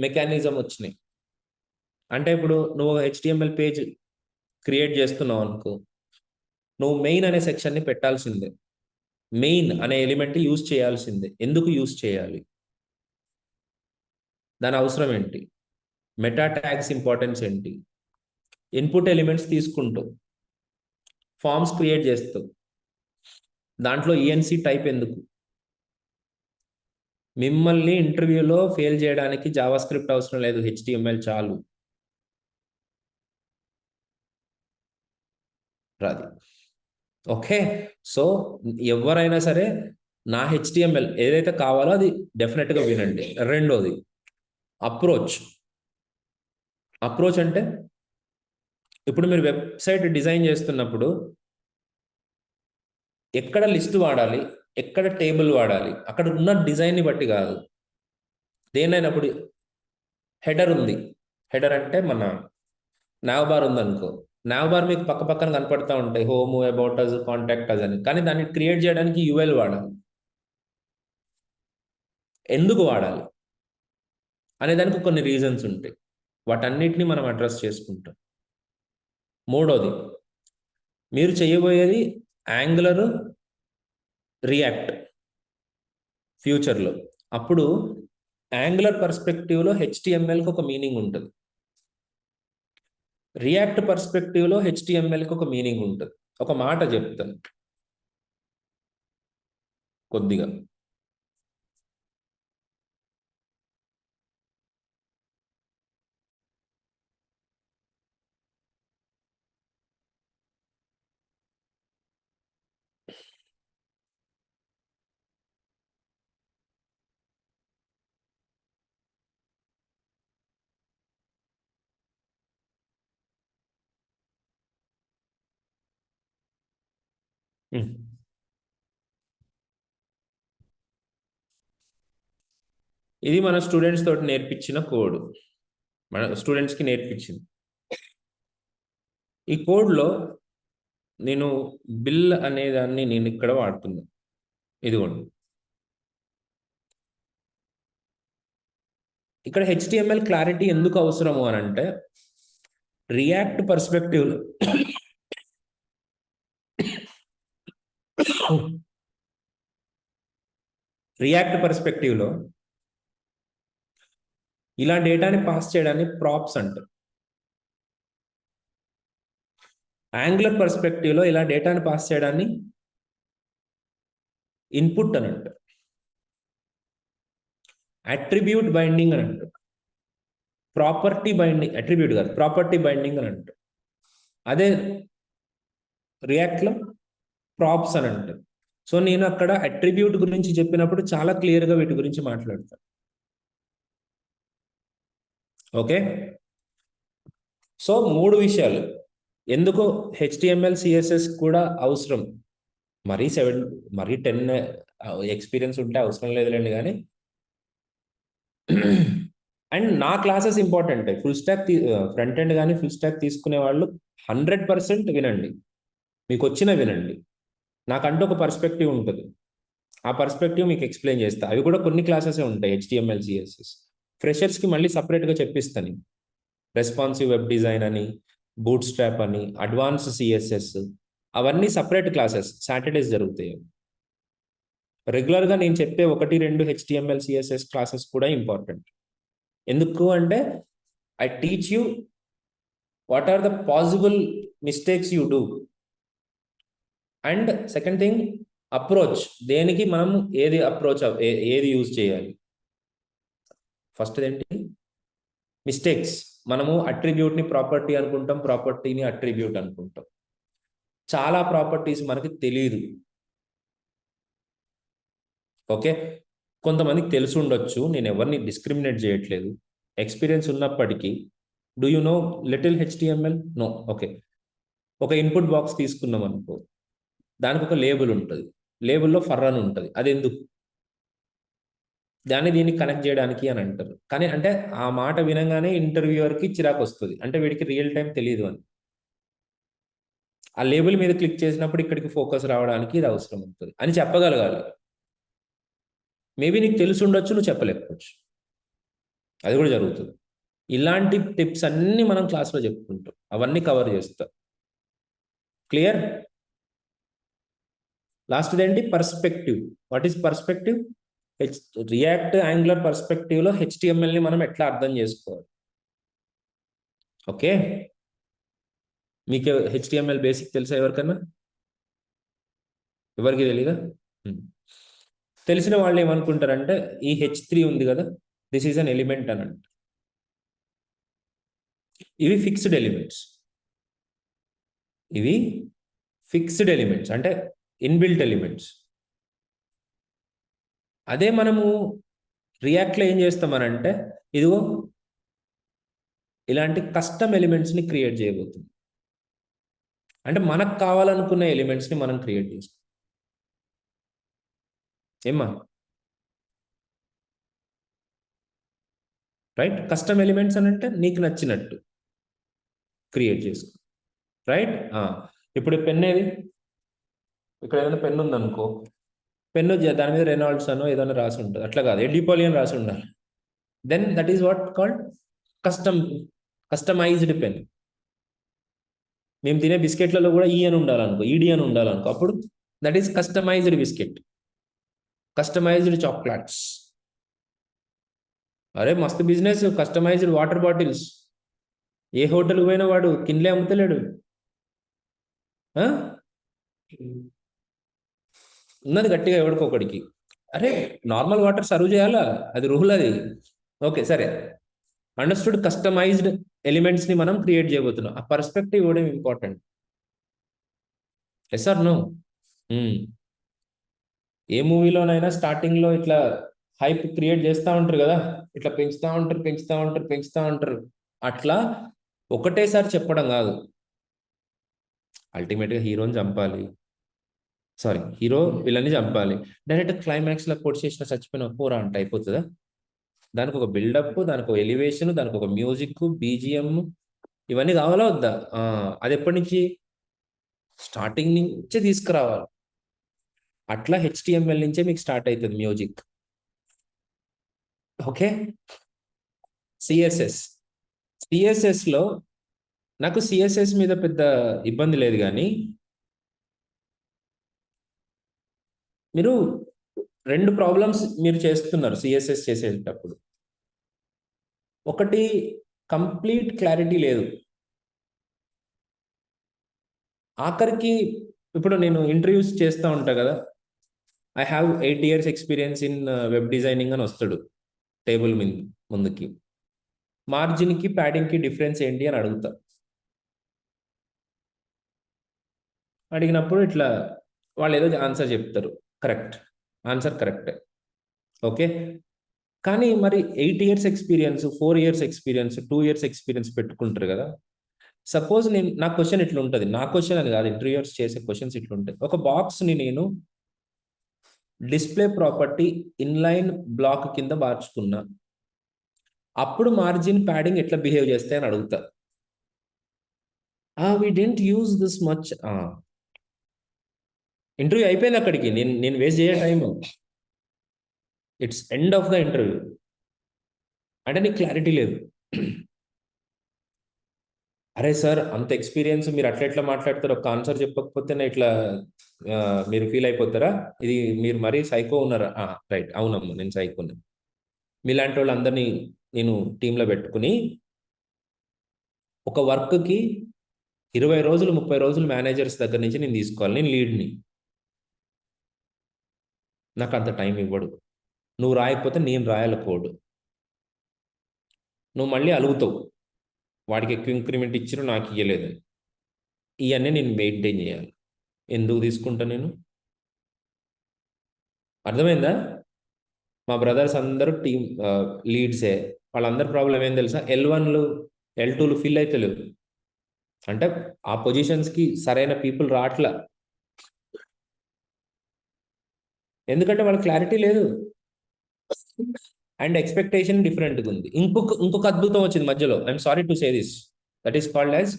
మెకానిజం వచ్చినాయి. అంటే ఇప్పుడు నువ్వు హెచ్టిఎంఎల్ పేజ్ క్రియేట్ చేస్తున్నావు అనుకో, నువ్వు మెయిన్ అనే సెక్షన్ని పెట్టాల్సిందే. మెయిన్ అనే ఎలిమెంట్ యూజ్ చేయాల్సిందే. ఎందుకు యూజ్ చేయాలి, దాని అవసరం ఏంటి, మెటా ట్యాగ్స్ ఇంపార్టెన్స్ ఏంటి, ఇన్పుట్ ఎలిమెంట్స్ తీసుకుంటూ ఫార్మ్స్ క్రియేట్ చేస్తావు, దాంట్లో ఈఎన్సి టైప్ ఎందుకు. మిమ్మల్ని ఇంటర్వ్యూలో ఫెయిల్ చేయడానికి జావా స్క్రిప్ట్ అవసరం లేదు, హెచ్టిఎంఎల్ చాలు. రాది. ఓకే, సో ఎవరైనా సరే నా హెచ్టిఎంఎల్ ఏదైతే కావాలో అది డెఫినెట్గా వినండి. రెండోది, అప్రోచ్. అప్రోచ్ అంటే ఇప్పుడు మీరు వెబ్సైట్ డిజైన్ చేస్తున్నప్పుడు ఎక్కడ లిస్ట్ వాడాలి, ఎక్కడ టేబుల్ వాడాలి, అక్కడ ఉన్న డిజైన్ని బట్టి కాదు. దేనైనప్పుడు హెడర్ ఉంది, హెడర్ అంటే మన నావ్ బార్ ఉందనుకో, నావ్ బార్ మీకు పక్క పక్కన కనపడతా ఉంటాయి, home, about us, contact us అని. కానీ దాన్ని క్రియేట్ చేయడానికి యూఎల్ వాడాలి. ఎందుకు వాడాలి అనే దానికి కొన్ని రీజన్స్ ఉంటాయి. వాటన్నిటిని మనం అడ్రస్ చేసుకుంటాం. మూడోది, మీరు చేయబోయేది యాంగులర్, రియాక్ట్ ఫ్యూచర్లో. అప్పుడు యాంగులర్ పర్స్పెక్టివ్లో హెచ్టిఎంఎల్కి ఒక మీనింగ్ ఉంటుంది, రియాక్ట్ పర్స్పెక్టివ్లో హెచ్టిఎంఎల్కి ఒక మీనింగ్ ఉంటుంది. ఒక మాట చెప్తాను కొద్దిగా. ఇది మన స్టూడెంట్స్ తోటి నేర్పించిన కోడ్, మన స్టూడెంట్స్కి నేర్పించింది. ఈ కోడ్లో నేను బిల్ అనేదాన్ని నేను ఇక్కడ వాడుతున్నా. ఇదిగోండి, ఇక్కడ హెచ్టిఎంఎల్ క్లారిటీ ఎందుకు అవసరము అని అంటే, రియాక్ట్ పర్స్పెక్టివ్ లో ఇలా డేటాని పాస్ చేయడాన్ని ప్రాప్స్ అంటారు. యాంగులర్ పర్స్పెక్టివ్ లో ఇలా డేటాని పాస్ చేయడాన్ని ఇన్పుట్ అని అంటారు. అట్రిబ్యూట్ బైండింగ్ అని అంటారు. ప్రాపర్టీ బైండింగ్, అట్రిబ్యూట్ కాదు, ప్రాపర్టీ బైండింగ్ అని అంటారు. అదే రియాక్ట్లో ప్రాప్స్ అని అంటారు. సో నేను అక్కడ అట్రిబ్యూట్ గురించి చెప్పినప్పుడు చాలా క్లియర్గా వీటి గురించి మాట్లాడతాను. ఓకే, సో 3 విషయాలు ఎందుకు హెచ్టిఎంఎల్ సిఎస్ఎస్ కూడా అవసరం. మరీ 10 ఎక్స్పీరియన్స్ ఉంటే అవసరం లేదులేండి, కానీ అండ్ నా classes important. Full stock front end కానీ ఫుల్ స్టాక్ తీసుకునే వాళ్ళు 100% వినండి, మీకు వచ్చిన వినండి. నాకంటూ ఒక పర్స్పెక్టివ్ ఉంటుంది, ఆ పర్స్పెక్టివ్ మీకు ఎక్స్ప్లెయిన్ చేస్తా. అవి కూడా కొన్ని క్లాసెసే ఉంటాయి హెచ్టిఎంఎల్ సిఎస్ఎస్. ఫ్రెషర్స్కి మళ్ళీ సపరేట్గా చెప్పిస్తాను. రెస్పాన్సివ్ వెబ్ డిజైన్ అని, బూట్ స్ట్రాప్ అని, అడ్వాన్స్ సిఎస్ఎస్, అవన్నీ సపరేట్ క్లాసెస్ సాటర్డేస్ జరుగుతాయి. రెగ్యులర్గా నేను చెప్పే 1-2 హెచ్టిఎంఎల్ సిఎస్ఎస్ క్లాసెస్ కూడా ఇంపార్టెంట్. ఎందుకు అంటే I teach you what are the possible mistakes you do. And second thing, approach. దేనికి మనం ఏది అప్రోచ్, ఏది యూజ్ చేయాలి. ఫస్ట్ ఏంటి, మిస్టేక్స్. మనము అట్రిబ్యూట్ని ప్రాపర్టీ అనుకుంటాం, ప్రాపర్టీని అట్రిబ్యూట్ అనుకుంటాం. చాలా ప్రాపర్టీస్ మనకి తెలియదు. ఓకే, కొంతమందికి తెలిసి ఉండొచ్చు, నేను ఎవరిని డిస్క్రిమినేట్ చేయట్లేదు. ఎక్స్పీరియన్స్ ఉన్నప్పటికీ, do you know little HTML? No. Okay, ఒక ఇన్పుట్ బాక్స్ తీసుకున్నాం అనుకో, దానికి ఒక లేబుల్ ఉంటుంది, లేబుల్లో ఫర్ అని ఉంటుంది. అది ఎందుకు? దాన్ని దీన్ని కనెక్ట్ చేయడానికి అని అంటారు. కానీ అంటే ఆ మాట వినంగానే ఇంటర్వ్యూవర్కి చిరాకు వస్తుంది, అంటే వీడికి రియల్ టైం తెలియదు అని. ఆ లేబుల్ మీద క్లిక్ చేసినప్పుడు ఇక్కడికి ఫోకస్ రావడానికి ఇది అవసరం ఉంటుంది అని చెప్పగలగాలి. మేబీ నీకు తెలిసి ఉండొచ్చు, నువ్వు చెప్పలేకపోవచ్చు, అది కూడా జరుగుతుంది. ఇలాంటి టిప్స్ అన్నీ మనం క్లాస్లో చెప్పుకుంటాం, అవన్నీ కవర్ చేస్తాం. క్లియర్? లాస్ట్ ఏంటి, perspective. What is perspective? React Angular పర్స్పెక్టివ్లో హెచ్టిఎంఎల్ని మనం ఎట్లా అర్థం చేసుకోవాలి. ఓకే, మీకు హెచ్టిఎంఎల్ బేసిక్ తెలుసా ఎవరికన్నా? ఎవరికి తెలీదా? తెలిసిన వాళ్ళు ఏమనుకుంటారంటే, ఈ H3 ఉంది కదా, దిస్ ఈజ్ అన్ ఎలిమెంట్ అని అంట. ఇవి ఫిక్స్డ్ ఎలిమెంట్స్, ఇవి ఫిక్స్డ్ ఎలిమెంట్స్ అంటే ఇన్బిల్ట్ ఎలిమెంట్స్. అదే మనము రియాక్ట్లో ఏం చేస్తామనంటే, ఇదిగో ఇలాంటి కస్టమ్ ఎలిమెంట్స్ని క్రియేట్ చేయబోతుంది. అంటే మనకు కావాలనుకున్న ఎలిమెంట్స్ని మనం క్రియేట్ చేస్తాం. ఏమ్మా, రైట్? కస్టమ్ ఎలిమెంట్స్ అని అంటే నీకు నచ్చినట్టు క్రియేట్ చేసుకో, రైట్? ఇప్పుడు పెన్ ఏది, ఇక్కడ ఏదైనా పెన్ ఉందనుకో, పెన్ను దాని మీద రెనాల్డ్స్ అనో ఏదైనా రాసి ఉంటుంది, అట్లా కాదు, ఎడిపోలియన్ రాసి ఉండాలి. Then that is what called customised pen. మేము తినే బిస్కెట్లలో కూడా ఈ అని ఉండాలనుకో, ఈడి అని ఉండాలనుకో, అప్పుడు that is customised biscuit, customised chocolates. అరే మస్తు బిజినెస్, కస్టమైజ్డ్ వాటర్ బాటిల్స్. ఏ హోటల్కి పోయినా వాడు కిన్లే అమ్ముతలేడు. ఉన్నది గట్టిగా ఎవడికొకడికి. అరే నార్మల్ వాటర్ సర్వ్ చేయాలా, అది రూల్ అది. ఓకే సరే, అండర్స్టూడ్. కస్టమైజ్డ్ ఎలిమెంట్స్ని మనం క్రియేట్ చేయబోతున్నాం. ఆ పర్స్పెక్టివ్ కూడా ఇంపార్టెంట్. Yes or no? ఏ మూవీలోనైనా స్టార్టింగ్లో ఇట్లా హైప్ క్రియేట్ చేస్తూ ఉంటారు కదా, ఇట్లా పెంచుతూ ఉంటారు. అట్లా ఒకటేసారి చెప్పడం కాదు, అల్టిమేట్గా హీరోని చంపాలి, సారీ, హీరో వీళ్ళని చంపాలి. డైరెక్ట్ క్లైమాక్స్ లో పొడి చేసిన చచ్చిపోయిన పోరా అంటే అయిపోతుందా? దానికి ఒక బిల్డప్, దానికి ఒక ఎలివేషన్, దానికి ఒక మ్యూజిక్, బీజిఎం, ఇవన్నీ కావాలా వద్దా? అది ఎప్పటి నుంచి? స్టార్టింగ్ నుంచే తీసుకురావాలి. అట్లా హెచ్టిఎంఎల్ నుంచే మీకు స్టార్ట్ అవుతుంది మ్యూజిక్. ఓకే. సిఎస్ఎస్. సిఎస్ఎస్ లో నాకు సిఎస్ఎస్ మీద పెద్ద ఇబ్బంది లేదు, కానీ మీరు రెండు ప్రాబ్లమ్స్ మీరు చేస్తున్నారు సిఎస్ఎస్ చేసేటప్పుడు. ఒకటి, కంప్లీట్ క్లారిటీ లేదు. ఆఖరికి ఇప్పుడు నేను ఇంటర్వ్యూస్ చేస్తూ ఉంటా కదా, I have 8 years experience in web designing అని వస్తాడు టేబుల్ ముందుకి. మార్జిన్కి ప్యాడింగ్కి డిఫరెన్స్ ఏంటి అని అడుగుతా. అడిగినప్పుడు ఇట్లా వాళ్ళు ఏదో ఆన్సర్ చెప్తారు. కరెక్ట్, ఆన్సర్ కరెక్టే. ఓకే. కానీ మరి 8 years experience, 4 years experience, 2 years experience పెట్టుకుంటారు కదా. సపోజ్ నా క్వశ్చన్ ఇట్లా ఉంటుంది, నా క్వశ్చన్ అని కాదు, ఇంటర్వ్యూర్స్ చేసే క్వశ్చన్స్ ఇట్లా ఉంటాయి. ఒక బాక్స్ని నేను డిస్ప్లే ప్రాపర్టీ ఇన్లైన్ బ్లాక్ కింద మార్చుకున్నా, అప్పుడు మార్జిన్ ప్యాడింగ్ ఎట్లా బిహేవ్ చేస్తాయి అని అడుగుతా. We don't use this much. Interview అయిపోయింది అక్కడికి, నేను వేస్ట్ చేయ time. It's end of the interview. అంటే నీకు క్లారిటీ లేదు. అరే సార్, అంత ఎక్స్పీరియన్స్, మీరు అట్లా మాట్లాడతారు, ఒక ఆన్సర్ చెప్పకపోతే ఇట్లా మీరు ఫీల్ అయిపోతారా? ఇది మీరు మరీ సైకో ఉన్నారా? రైట్, అవునమ్మా, నేను సైకోని. మీలాంటి వాళ్ళందరినీ నేను టీంలో పెట్టుకుని ఒక వర్క్కి 20 రోజులు 30 రోజులు మేనేజర్స్ దగ్గర నుంచి నేను తీసుకోవాలి. నేను లీడ్ని, నాకు అంత టైం ఇవ్వడు. నువ్వు రాయకపోతే నేను రాయాలి కోడ్. నువ్వు మళ్ళీ అలుగుతావు, వాడికి ఎక్కువ ఇంక్రిమెంట్ ఇచ్చినా నాకు ఇవ్వలేదని. ఇవన్నీ నేను మెయింటైన్ చేయాలి. ఎందుకు తీసుకుంటా నేను? అర్థమైందా? మా బ్రదర్స్ అందరూ టీమ్ లీడ్సే. వాళ్ళందరి ప్రాబ్లం ఏం తెలుసా? L1లు L2లు ఫిల్ అయితే లేవు. అంటే ఆ పొజిషన్స్కి సరైన పీపుల్ రావట్లా. ఎందుకంటే వాళ్ళకి క్లారిటీ లేదు అండ్ ఎక్స్పెక్టేషన్ డిఫరెంట్గా ఉంది. ఇంకొక అద్భుతం వచ్చింది మధ్యలో. I'm sorry to say this, that is called as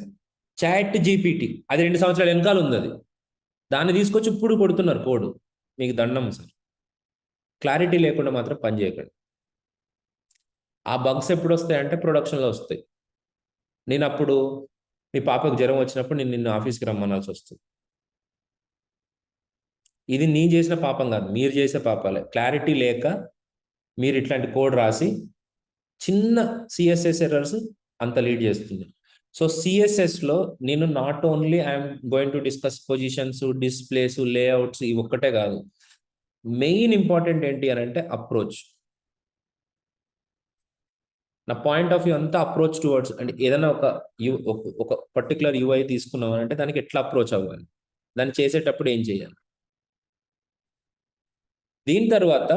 ChatGPT. అది 2 సంవత్సరాల వెనకాల ఉంది. అది దాన్ని తీసుకొచ్చి ఇప్పుడు కొడుతున్నారు కోడ్. మీకు దండం సార్, క్లారిటీ లేకుండా మాత్రం పని చేయకండి. ఆ బగ్స్ ఎప్పుడు వస్తాయంటే ప్రొడక్షన్లో వస్తాయి. నేను అప్పుడు మీ పాపకు జ్వరం వచ్చినప్పుడు నిన్ను ఆఫీస్కి రమ్మనాల్సి వస్తుంది. ఇది నేను చేసిన పాపం కాదు, మీరు చేసే పాపాలే. క్లారిటీ లేక మీరు ఇట్లాంటి కోడ్ రాసి చిన్న సిఎస్ఎస్ ఎర్రర్స్ అంత లీడ్ చేస్తుంది. సో సిఎస్ఎస్లో నేను not only I'm going to discuss positions, displays, layouts, ఇవి ఒక్కటే కాదు. మెయిన్ ఇంపార్టెంట్ ఏంటి అని అంటే అప్రోచ్. నా పాయింట్ ఆఫ్ వ్యూ అంతా అప్రోచ్ టువర్డ్స్, అంటే ఏదైనా ఒక పర్టికులర్ యూఐ తీసుకున్నాం అంటే దానికి ఎట్లా అప్రోచ్ అవ్వాలి, దాన్ని చేసేటప్పుడు ఏం చేయాలి. దీని తర్వాత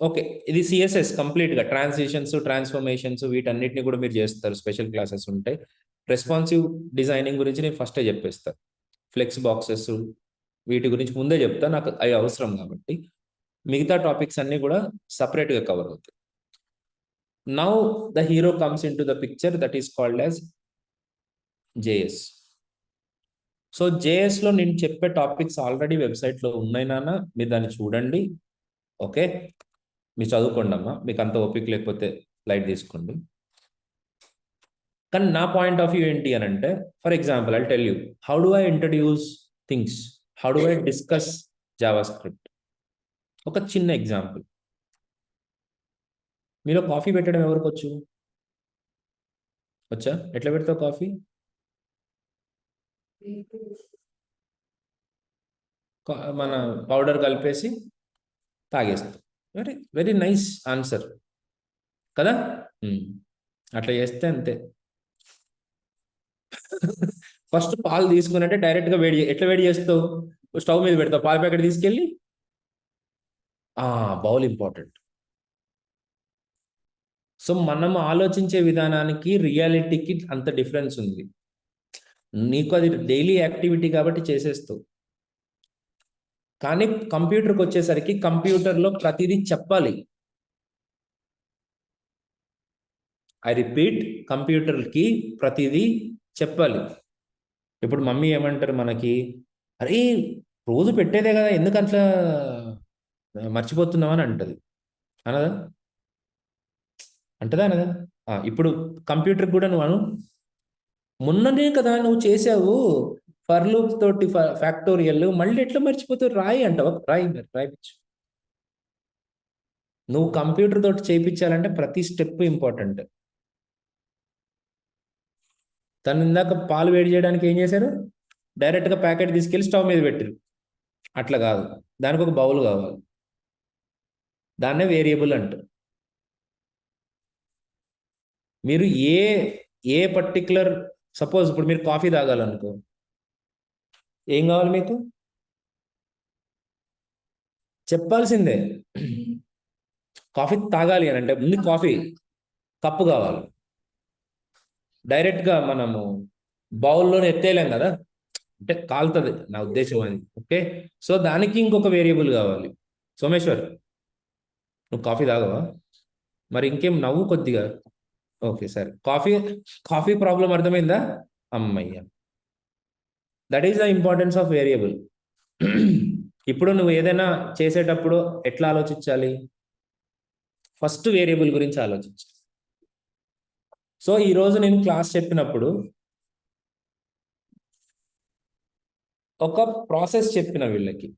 ఓకే, ఇది సిఎస్ఎస్ కంప్లీట్గా ట్రాన్సిషన్స్, ట్రాన్స్ఫర్మేషన్స్, వీటన్నిటిని కూడా మీరు చేస్తారు. స్పెషల్ క్లాసెస్ ఉంటాయి. రెస్పాన్సివ్ డిజైనింగ్ గురించి నేను ఫస్టే చెప్పేస్తాను. ఫ్లెక్స్ బాక్సెస్ వీటి గురించి ముందే చెప్తా, నాకు అవి అవసరం కాబట్టి. మిగతా టాపిక్స్ అన్నీ కూడా సపరేట్గా కవర్ అవుతాయి. Now the hero comes into the picture, that is called as JS. So జేఎస్లో నేను చెప్పే టాపిక్స్ ఆల్రెడీ వెబ్సైట్లో ఉన్నాయి నాన్న, మీరు దాన్ని చూడండి. ఓకే, మీరు చదువుకోండి అమ్మా, మీకు అంత ఓపిక లేకపోతే లైట్ తీసుకోండి. కానీ నా పాయింట్ ఆఫ్ వ్యూ ఏంటి అని అంటే, for example I tell you how do I introduce things, how do I discuss Java script. ఒక చిన్న ఎగ్జాంపుల్. మీలో కాఫీ పెట్టడం ఎవరికి వచ్చు? వచ్చా? ఎట్లా పెడతావు కాఫీ? మన పౌడర్ కలిపేసి తాగేస్తాం. వెరీ వెరీ నైస్ ఆన్సర్ కదా. అట్లా చేస్తే అంతే. ఫస్ట్ పాలు తీసుకుని అంటే డైరెక్ట్గా ఎట్లా వేడి చేస్తావు? స్టవ్ మీద పెడతావు, పాల ప్యాకెట్ తీసుకెళ్ళి. Bowl important. సో మనం ఆలోచించే విధానానికి రియాలిటీకి అంత డిఫరెన్స్ ఉంది. నీకు అది డైలీ యాక్టివిటీ కాబట్టి చేసేస్తావు. కానీ కంప్యూటర్కి వచ్చేసరికి కంప్యూటర్లో ప్రతిదీ చెప్పాలి. ఐ రిపీట్, కంప్యూటర్కి ప్రతిదీ చెప్పాలి. ఇప్పుడు మమ్మీ ఏమంటారు మనకి, అరే రోజు పెట్టేదే కదా ఎందుకు అట్లా మర్చిపోతున్నావు అని అంటది, అనదా? అంటదా అనదా? ఇప్పుడు కంప్యూటర్ కూడా నువ్వు మొన్ననే కదా నువ్వు చేసావు ఫర్ లూప్ తోటి ఫ్యాక్టోరియల్, మళ్ళీ ఎట్లా మర్చిపోతావు, రాయి అంటావా? రాయి, రాయిపించు. నువ్వు కంప్యూటర్ తోటి చేయించాలంటే ప్రతి స్టెప్ ఇంపార్టెంట్. తను ఇందాక పాలు వేడి చేయడానికి ఏం చేశారు, డైరెక్ట్గా ప్యాకెట్ తీసుకెళ్ళి స్టవ్ మీద పెట్టారు. అట్లా కాదు, దానికి ఒక బౌల్ కావాలి, దాన్నే వేరియబుల్ అంటారు. మీరు ఏ ఏ పర్టికులర్, సపోజ్ ఇప్పుడు మీరు కాఫీ తాగాలనుకో, ఏం కావాలి మీకు, చెప్పాల్సిందే. కాఫీ తాగాలి అని అంటే ముందు కాఫీ కప్పు కావాలి. డైరెక్ట్గా మనము బౌల్లోనే ఎత్తేయలేం కదా, అంటే కాలుతుంది నా ఉద్దేశం అది. ఓకే, సో దానికి ఇంకొక వేరియబుల్ కావాలి. సోమేశ్వర్, నువ్వు కాఫీ తాగవా? మరి ఇంకేం నవ్వు కొద్దిగా. ఓకే సరే, కాఫీ కాఫీ ప్రాబ్లం అర్థమైందా? అమ్మయ్య, that is the importance of variable. ఇప్పుడు నువ్వు ఏదైనా చేసేటప్పుడు ఎట్లా ఆలోచించాలి, ఫస్ట్ వేరియబుల్ గురించి ఆలోచించాలి. సో ఈరోజు నేను క్లాస్ చెప్పినప్పుడు ఒక ప్రాసెస్ చెప్పిన వీళ్ళకి.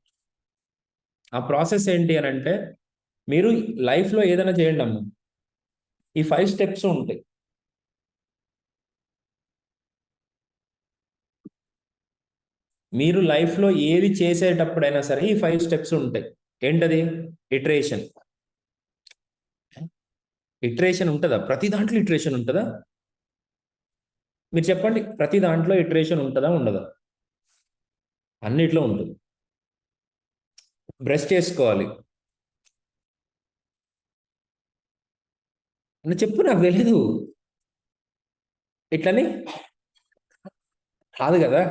ఆ ప్రాసెస్ ఏంటి అని అంటే, మీరు లైఫ్లో ఏదైనా చేయండి అమ్మ, ఈ 5 స్టెప్స్ ఉంటాయి. మీరు లైఫ్లో ఏది చేసేటప్పుడైనా సరే ఈ 5 స్టెప్స్ ఉంటాయి. ఏంటది? ఇటరేషన్. ఇటరేషన్ ఉంటుందా? ప్రతి దాంట్లో ఇటరేషన్ ఉంటుందా? మీరు చెప్పండి, ప్రతి దాంట్లో ఇటరేషన్ ఉంటుందా ఉండదా? అన్నిట్లో ఉంటుంది. బ్రష్ చేసుకోవాలి, నువ్వు చెప్పు, నాకు తెలియదు. ఇట్లని కాదు కదా,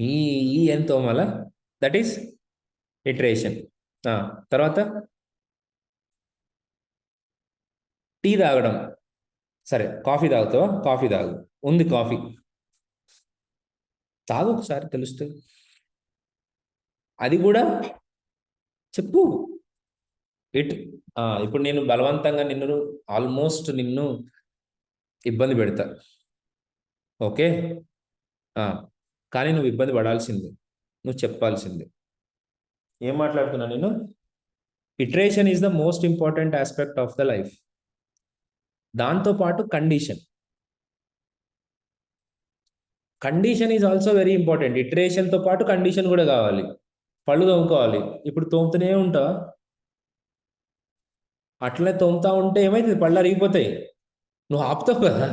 ఈ ఈ ఎంతో మళ్ళా, దట్ ఈస్ ఇటరేషన్. తర్వాత టీ తాగడం. సరే, కాఫీ తాగుతావా? కాఫీ తాగు, ఉంది కాఫీ, తాగు ఒకసారి తెలుస్తుంది. అది కూడా చెప్పు. ఇట్ ఇప్పుడు నేను బలవంతంగా నిన్ను, ఆల్మోస్ట్ నిన్ను ఇబ్బంది పెడతా, ఓకే? కానీ నువ్వు ఇబ్బంది పడాల్సిందే, నువ్వు చెప్పాల్సిందే. ఏం మాట్లాడుతున్నా నేను? Iteration is the most important aspect of the life. దాంతోపాటు condition, condition is also very important. ఇటరేషన్తో పాటు కండిషన్ కూడా కావాలి. పళ్ళు తోముకోవాలి, ఇప్పుడు తోముతూనే ఉంటావా? అట్లనే తోముతా ఉంటే ఏమైతుంది, పళ్ళు అరిగిపోతాయి, నువ్వు ఆపుతావు కదా.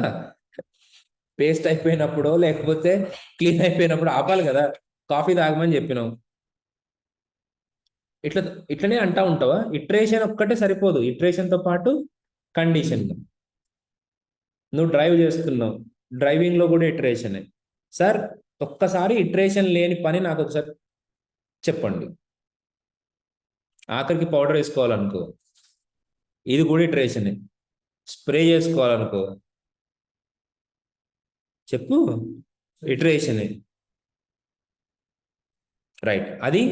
పేస్ట్ అయిపోయినప్పుడు లేకపోతే క్లీన్ అయిపోయినప్పుడు ఆపాలి కదా. కాఫీ తాగమని చెప్పినావు, ఇట్లా ఇట్లనే అంటా ఉంటావా? ఇటరేషన్ ఒక్కటే సరిపోదు, ఇటరేషన్తో పాటు కండిషన్. నువ్వు డ్రైవ్ చేస్తున్నావు, డ్రైవింగ్లో కూడా ఇటరేషనే. సార్, ఒక్కసారి ఇటరేషన్ లేని పని నాకు ఒకసారి చెప్పండి. ఆఖరికి పౌడర్ వేసుకోవాలనుకో, ఇది కూడా ఇటరేషనే. స్ప్రే చేసుకోవాలనుకో, చెప్పు, ఇటరేషనే. రైట్, అది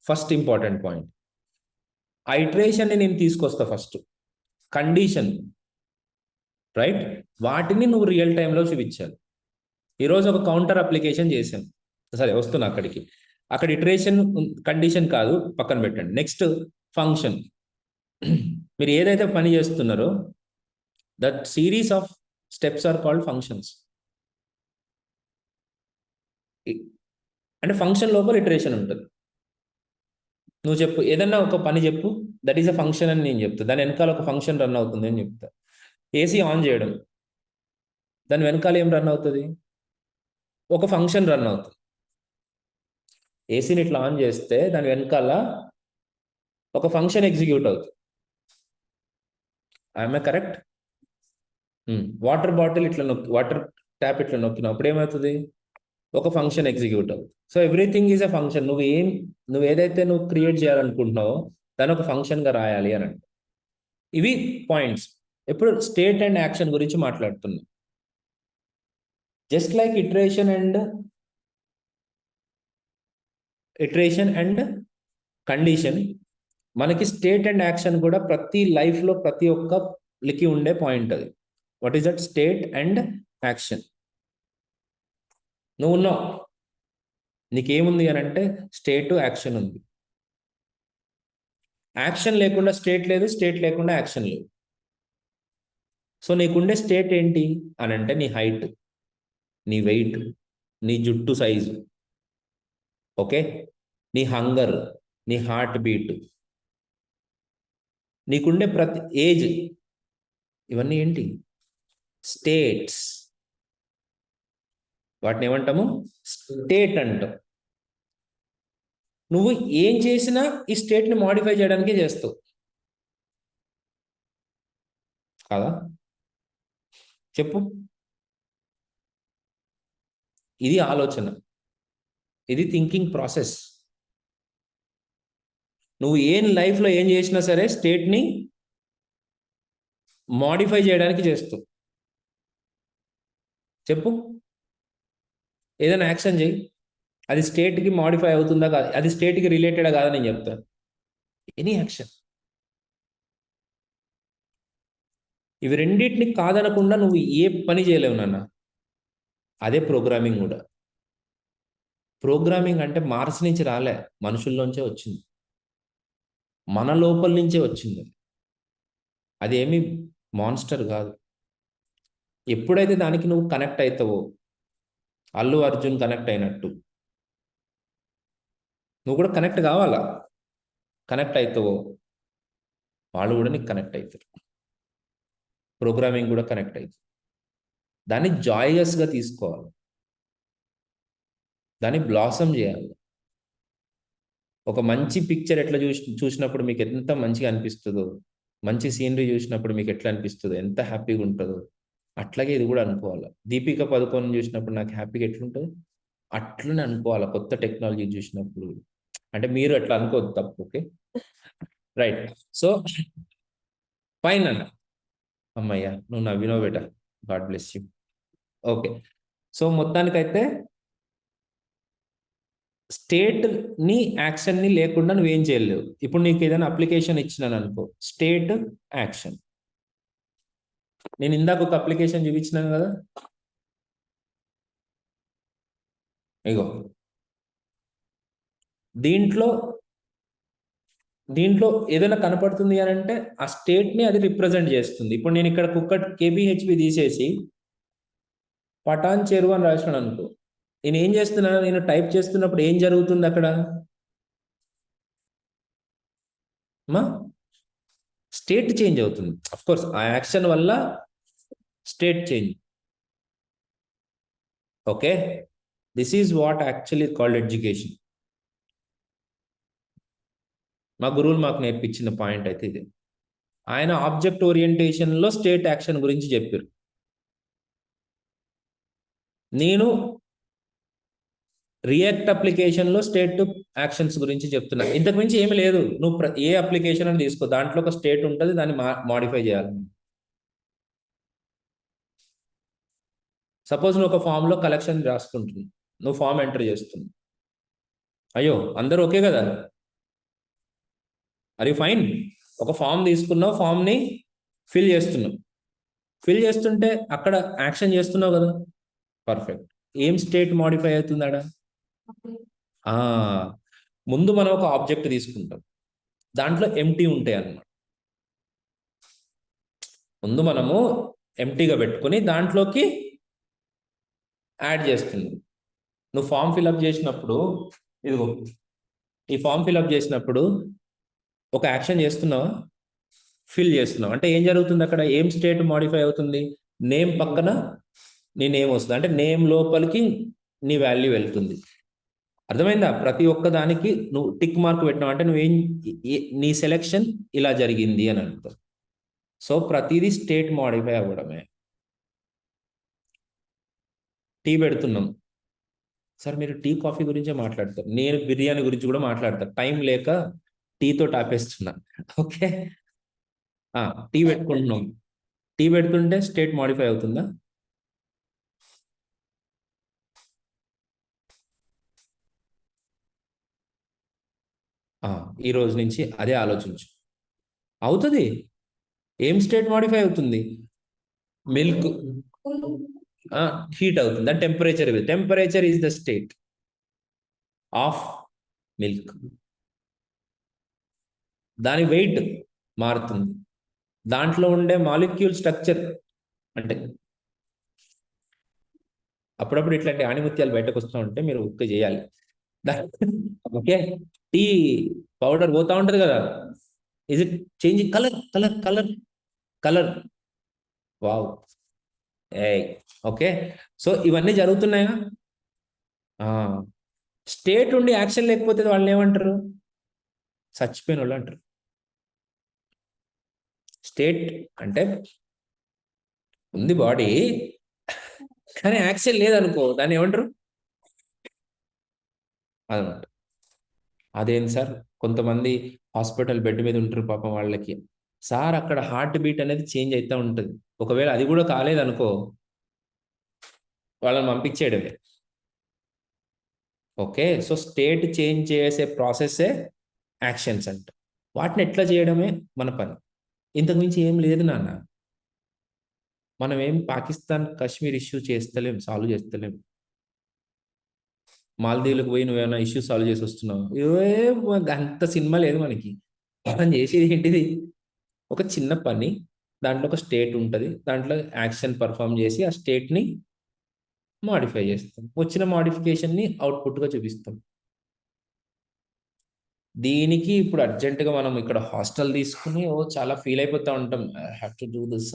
ఫస్ట్ ఇంపార్టెంట్ పాయింట్. ఆ ఇటరేషన్ని నేను తీసుకొస్తా ఫస్ట్. కండిషన్, రైట్, వాటిని నువ్వు రియల్ టైంలో చూపించాలి. ఈరోజు ఒక కౌంటర్ అప్లికేషన్ చేసాం, సరే వస్తున్నా అక్కడికి. అక్కడ ఇటరేషన్ కండిషన్ కాదు, పక్కన పెట్టండి. Next function. మీరు ఏదైతే పని చేస్తున్నారో that series of steps are called functions. అంటే ఫంక్షన్ లోపల ఇటరేషన్ ఉంటుంది. నువ్వు చెప్పు, ఏదన్నా ఒక పని చెప్పు, దట్ ఈస్ అ ఫంక్షన్ అని నేను చెప్తా. దాని వెనకాల ఒక ఫంక్షన్ రన్ అవుతుంది అని చెప్తా. ఏసీ ఆన్ చేయడం, దాని వెనకాల ఏం రన్ అవుతుంది? ఒక ఫంక్షన్ రన్ అవుతుంది. ఏసీని ఇట్లా ఆన్ చేస్తే దాని వెనకాల ఒక ఫంక్షన్ ఎగ్జిక్యూట్ అవుతుంది. I'm correct? వాటర్ బాటిల్ ఇట్లా నొక్కి, వాటర్ ట్యాప్ ఇట్లా నొక్కినప్పుడు ఏమవుతుంది? ఒక ఫంక్షన్ ఎగ్జిక్యూట్ అవుతుంది. So everything is a function. నువ్వు ఏదైతే నువ్వు క్రియేట్ చేయాలనుకుంటున్నావో దాని ఒక ఫంక్షన్గా రాయాలి అని అంటే ఇవి పాయింట్స్. ఇప్పుడు స్టేట్ అండ్ యాక్షన్ గురించి మాట్లాడుతున్నాం. Just like iteration and condition, మనకి స్టేట్ అండ్ యాక్షన్ కూడా ప్రతి లైఫ్లో ప్రతి ఒక్క లికి ఉండే పాయింట్ అది. What is that? State and action. నువ్వు ఉన్నావు, నీకేముంది అని అంటే స్టేట్ యాక్షన్ ఉంది. యాక్షన్ లేకుండా స్టేట్ లేదు, స్టేట్ లేకుండా యాక్షన్ లేదు. సో నీకుండే స్టేట్ ఏంటి అని అంటే నీ హైట్, నీ వెయిట్, నీ జుట్టు సైజు, ఓకే, నీ హంగర్, నీ హార్ట్ బీట్, నీకుండే ప్రతి ఏజ్, ఇవన్నీ ఏంటి? స్టేట్స్. వాటిని ఏమంటాము? స్టేట్ అంటాం. నువ్వు ఏం చేసినా ఈ స్టేట్ని మాడిఫై చేయడానికే చేస్తావు కదా? చెప్పు. ఇది ఆలోచన, ఇది థింకింగ్ ప్రాసెస్. నువ్వు లైఫ్లో ఏం చేసినా సరే స్టేట్ని మాడిఫై చేయడానికి చేస్తావు. చెప్పు, ఏదైనా యాక్షన్ చేయి, అది స్టేట్కి మాడిఫై అవుతుందా కాదు, అది స్టేట్కి రిలేటెడ్ కాదని నేను చెప్తాను. ఎనీ యాక్షన్, ఇవి రెండింటిని కాదనకుండా నువ్వు ఏ పని చేయలేవు నాన్న. అదే ప్రోగ్రామింగ్ కూడా. ప్రోగ్రామింగ్ అంటే మార్స్ నుంచి రాలే, మనుషుల్లోంచే వచ్చింది, మన లోపల నుంచే వచ్చింది. అది ఏమి మాన్స్టర్ కాదు. ఎప్పుడైతే దానికి నువ్వు కనెక్ట్ అవుతావో, అల్లు అర్జున్ కనెక్ట్ అయినట్టు నువ్వు కూడా కనెక్ట్ కావాలా. కనెక్ట్ అవుతావో వాళ్ళు కూడా నీకు కనెక్ట్ అవుతారు. ప్రోగ్రామింగ్ కూడా కనెక్ట్ అవుతుంది. దాన్ని జాయస్గా తీసుకోవాలి, దాన్ని బ్లాసమ్ చేయాలి. ఒక మంచి పిక్చర్ ఎట్లా చూసినప్పుడు మీకు ఎంత మంచిగా అనిపిస్తుందో, మంచి సీనరీ చూసినప్పుడు మీకు ఎట్లా అనిపిస్తుందో, ఎంత హ్యాపీగా ఉంటుందో, అట్లాగే ఇది కూడా అనుకోవాలి. దీపిక పదుకొని చూసినప్పుడు నాకు హ్యాపీగా ఎట్లుంటుంది, అట్లనే అనుకోవాలి. కొత్త టెక్నాలజీ చూసినప్పుడు అంటే మీరు అట్లా అనుకోవద్దు, తప్పు. Okay, right. సో ఫైన్ అన్న, అమ్మయ్యా నువ్వు నవ్వినో బేట, God bless you. Okay, so మొత్తానికైతే స్టేట్ని యాక్షన్ని లేకుండా నువ్వేం చేయలేవు. ఇప్పుడు నీకు ఏదైనా అప్లికేషన్ ఇచ్చినాను అనుకో, స్టేట్ యాక్షన్. నేను ఇందాక ఒక అప్లికేషన్ చూపించినాను కదా, ఇగో దీంట్లో ఏదైనా కనపడుతుంది అని అంటే ఆ స్టేట్ని అది రిప్రజెంట్ చేస్తుంది. ఇప్పుడు నేను ఇక్కడ కుక్క కేబిహెచ్పి తీసేసి పటాన్ చెరువు అని రాసినాను అనుకో, నేను ఏం చేస్తున్నాను, నేను టైప్ చేస్తున్నప్పుడు ఏం జరుగుతుంది అక్కడ? మా స్టేట్ చేంజ్ అవుతుంది. అఫ్ కోర్స్ ఆ యాక్షన్ వల్ల state change. Okay, this is what actually called education. మా గురువులు మాకు నేర్పించిన పాయింట్ అయితే ఇది. ఆయన ఆబ్జెక్ట్ ఓరియంటేషన్లో స్టేట్ యాక్షన్ గురించి చెప్పారు. నేను రియాక్ట్ అప్లికేషన్లో స్టేట్ యాక్షన్స్ గురించి చెప్తున్నా. ఇంతకు మించి ఏమి లేదు. నువ్వు ఏ అప్లికేషన్ అని తీసుకో, దాంట్లో ఒక స్టేట్ ఉంటుంది, దాన్ని మాడిఫై చేయాలి. సపోజ్ నువ్వు ఒక ఫామ్లో కలెక్షన్ రాసుకుంటుంది, నువ్వు ఫామ్ ఎంటర్ చేస్తుంది. అయ్యో అందరూ ఓకే కదా? అరే ఫైన్, ఒక ఫామ్ తీసుకున్నావు, ఫామ్ని ఫిల్ చేస్తున్నావు, ఫిల్ చేస్తుంటే అక్కడ యాక్షన్ చేస్తున్నావు కదా, పర్ఫెక్ట్. ఏం స్టేట్ మాడిఫై అవుతుంది ఆడ? ముందు మనం ఒక ఆబ్జెక్ట్ తీసుకుంటాం, దాంట్లో ఎంటీ ఉంటాయి అన్నమాట. ముందు మనము ఎంటీగా పెట్టుకొని దాంట్లోకి యాడ్ చేస్తుంది. నువ్వు ఫామ్ ఫిల్అప్ చేసినప్పుడు, ఇదిగో ఈ ఫామ్ ఫిల్అప్ చేసినప్పుడు ఒక యాక్షన్ చేస్తున్నావా, ఫిల్ చేస్తున్నావు అంటే ఏం జరుగుతుంది అక్కడ? ఏం స్టేట్ మాడిఫై అవుతుంది? నేమ్ పక్కన నీ నేమ్ వస్తుంది, అంటే నేమ్ లోపలికి నీ వాల్యూ వెళ్తుంది. అర్థమైందా? ప్రతి ఒక్క దానికి నువ్వు టిక్ మార్క్ పెట్టినావు అంటే నువ్వేం, నీ సెలెక్షన్ ఇలా జరిగింది అని అర్థం. సో ప్రతిదీ స్టేట్ మాడిఫై అవ్వడమే. టీ పెడుతున్నాం, సార్ మీరు టీ కాఫీ గురించే మాట్లాడతారు, నేను బిర్యానీ గురించి కూడా మాట్లాడతాను. టైం లేక టీతో ఆపేస్తున్నా. ఓకే, టీ పెట్టుకుంటున్నాం. టీ పెడుతుంటే స్టేట్ మాడిఫై అవుతుందా? ఈ రోజు నుంచి అదే ఆలోచించు. అవుతుంది. ఏం స్టేట్ మాడిఫై అవుతుంది? మిల్క్ హీట్ అవుతుంది. Temperature, temperature is the state of milk. దాని వెయిట్ మారుతుంది. దాంట్లో ఉండే మాలిక్యూల్ స్ట్రక్చర్, అంటే అప్పుడప్పుడు ఇట్లాంటి ఆణిముత్యాలు బయటకు వస్తూ ఉంటే మీరు ఉక్కు చేయాలి. ఓకే, టీ పౌడర్ పోతా ఉంటది కదా, is it changing colour colour colour colour? Wow. A okay, so ఇవన్నీ జరుగుతున్నాయా? స్టేట్ ఉండి యాక్షన్ లేకపోతే వాళ్ళని ఏమంటారు? చచ్చిపోయిన వాళ్ళు అంటారు. స్టేట్ అంటే ఉంది బాడీ, కానీ యాక్షన్ లేదనుకో, దాన్ని ఏమంటారు? అదనమాట. అదేంటి సార్, కొంతమంది హాస్పిటల్ బెడ్ మీద ఉంటారు పాపం, వాళ్ళకి సార్ అక్కడ హార్ట్ బీట్ అనేది చేంజ్ అవుతూ ఉంటుంది. ఒకవేళ అది కూడా కాలేదనుకో, వాళ్ళని పంపించేయడమే. ఓకే, సో స్టేట్ చేంజ్ చేసే ప్రాసెస్సే యాక్షన్స్ అంట. వాటిని ఎట్లా చేయడమే మన పని. ఇంతకు మించి ఏం లేదు నాన్న. మనం ఏం పాకిస్తాన్ కాశ్మీర్ ఇష్యూ చేస్తలేం, సాల్వ్ చేస్తలేం. మాల్దీవులకు పోయి నువ్వేమైనా ఇష్యూ సాల్వ్ చేసి వస్తున్నావు? అంత సినిమా లేదు మనకి. మనం చేసేది ఏంటిది? ఒక చిన్న పని, దాంట్లో ఒక స్టేట్ ఉంటుంది, దాంట్లో యాక్షన్ పర్ఫామ్ చేసి ఆ స్టేట్ని మాడిఫై చేస్తాం. వచ్చిన మాడిఫికేషన్ని అవుట్పుట్గా చూపిస్తాం. దీనికి ఇప్పుడు అర్జెంటుగా మనం ఇక్కడ హాస్టల్ తీసుకుని చాలా ఫీల్ అయిపోతూ ఉంటాం, హ్యావ్ టు డూ దిస్.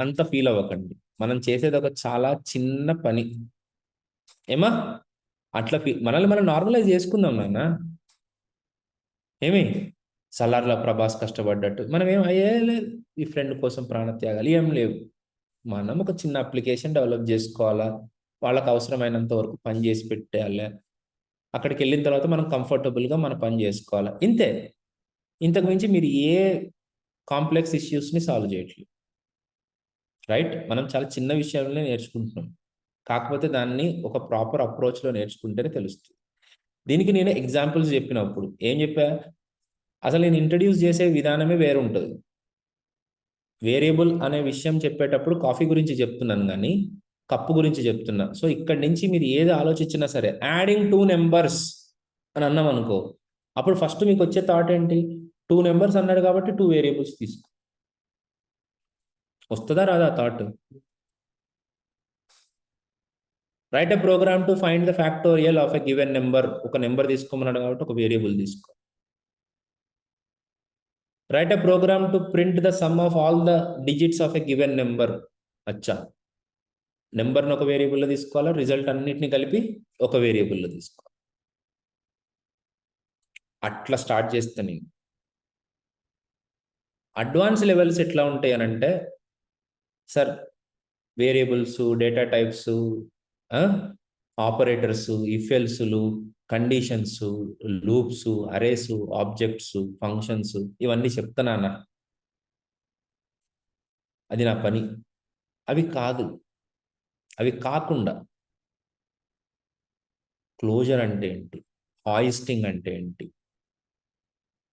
అంత ఫీల్ అవ్వకండి. మనం చేసేది ఒక చాలా చిన్న పని. ఏమా అట్లా మనల్ని మనం నార్మలైజ్ చేసుకుందాం నాన్న. ఏమి సలార్లో ప్రభాస్ కష్టపడ్డట్టు మనం ఏం అయ్యే లేదు. ఈ ఫ్రెండ్ కోసం ప్రాణత్యాగాలు ఏం లేవు. మనం ఒక చిన్న అప్లికేషన్ డెవలప్ చేసుకోవాలా, వాళ్ళకి అవసరమైనంత వరకు పని చేసి పెట్టేయాలి. అక్కడికి వెళ్ళిన తర్వాత మనం కంఫర్టబుల్గా మన పని చేసుకోవాలి, ఇంతే. ఇంతకు మించి మీరు ఏ కాంప్లెక్స్ ఇష్యూస్ని సాల్వ్ చేయట్లేదు. రైట్, మనం చాలా చిన్న విషయాలనే నేర్చుకుంటున్నాం. కాకపోతే దాన్ని ఒక ప్రాపర్ అప్రోచ్లో నేర్చుకుంటేనే తెలుస్తుంది. దీనికి నేను ఎగ్జాంపుల్స్ చెప్పినప్పుడు ఏం చెప్పా? అసలు నేను ఇంట్రడ్యూస్ చేసే విధానమే వేరు ఉంటుంది. వేరియబుల్ అనే విషయం చెప్పేటప్పుడు కాఫీ గురించి చెప్తున్నాను, కానీ కప్పు గురించి చెప్తున్నా. సో ఇక్కడి నుంచి మీరు ఏది ఆలోచించినా సరే, యాడింగ్ 2 నెంబర్స్ అని అన్నాం అనుకో, అప్పుడు ఫస్ట్ మీకు వచ్చే థాట్ ఏంటి? 2 నెంబర్స్ అన్నాడు కాబట్టి 2 వేరియబుల్స్ తీసుకో. వస్తుందా రాదా thought? Write a program to find the factorial of a given number. ఒక నెంబర్ తీసుకోమన్నాడు కాబట్టి ఒక వేరియబుల్ తీసుకో. Write a program to print the sum of all the digits of a given number. అచ్చా, నెంబర్ని ఒక వేరియబుల్లో తీసుకోవాలా, రిజల్ట్ అన్నిటిని కలిపి ఒక వేరియబుల్లో తీసుకోవాలి. అట్లా స్టార్ట్ చేస్తే నేను అడ్వాన్స్ లెవెల్స్ ఎట్లా ఉంటాయి అని అంటే, sir variables, data types, operators, ఇఫెల్స్లు, conditions, loops, arrays, objects, functions, ఇవన్నీ చెప్తానా? అది నా పని. అవి కాదు, అవి కాకుండా క్లోజర్ అంటే ఏంటి, హాయిస్టింగ్ అంటే ఏంటి,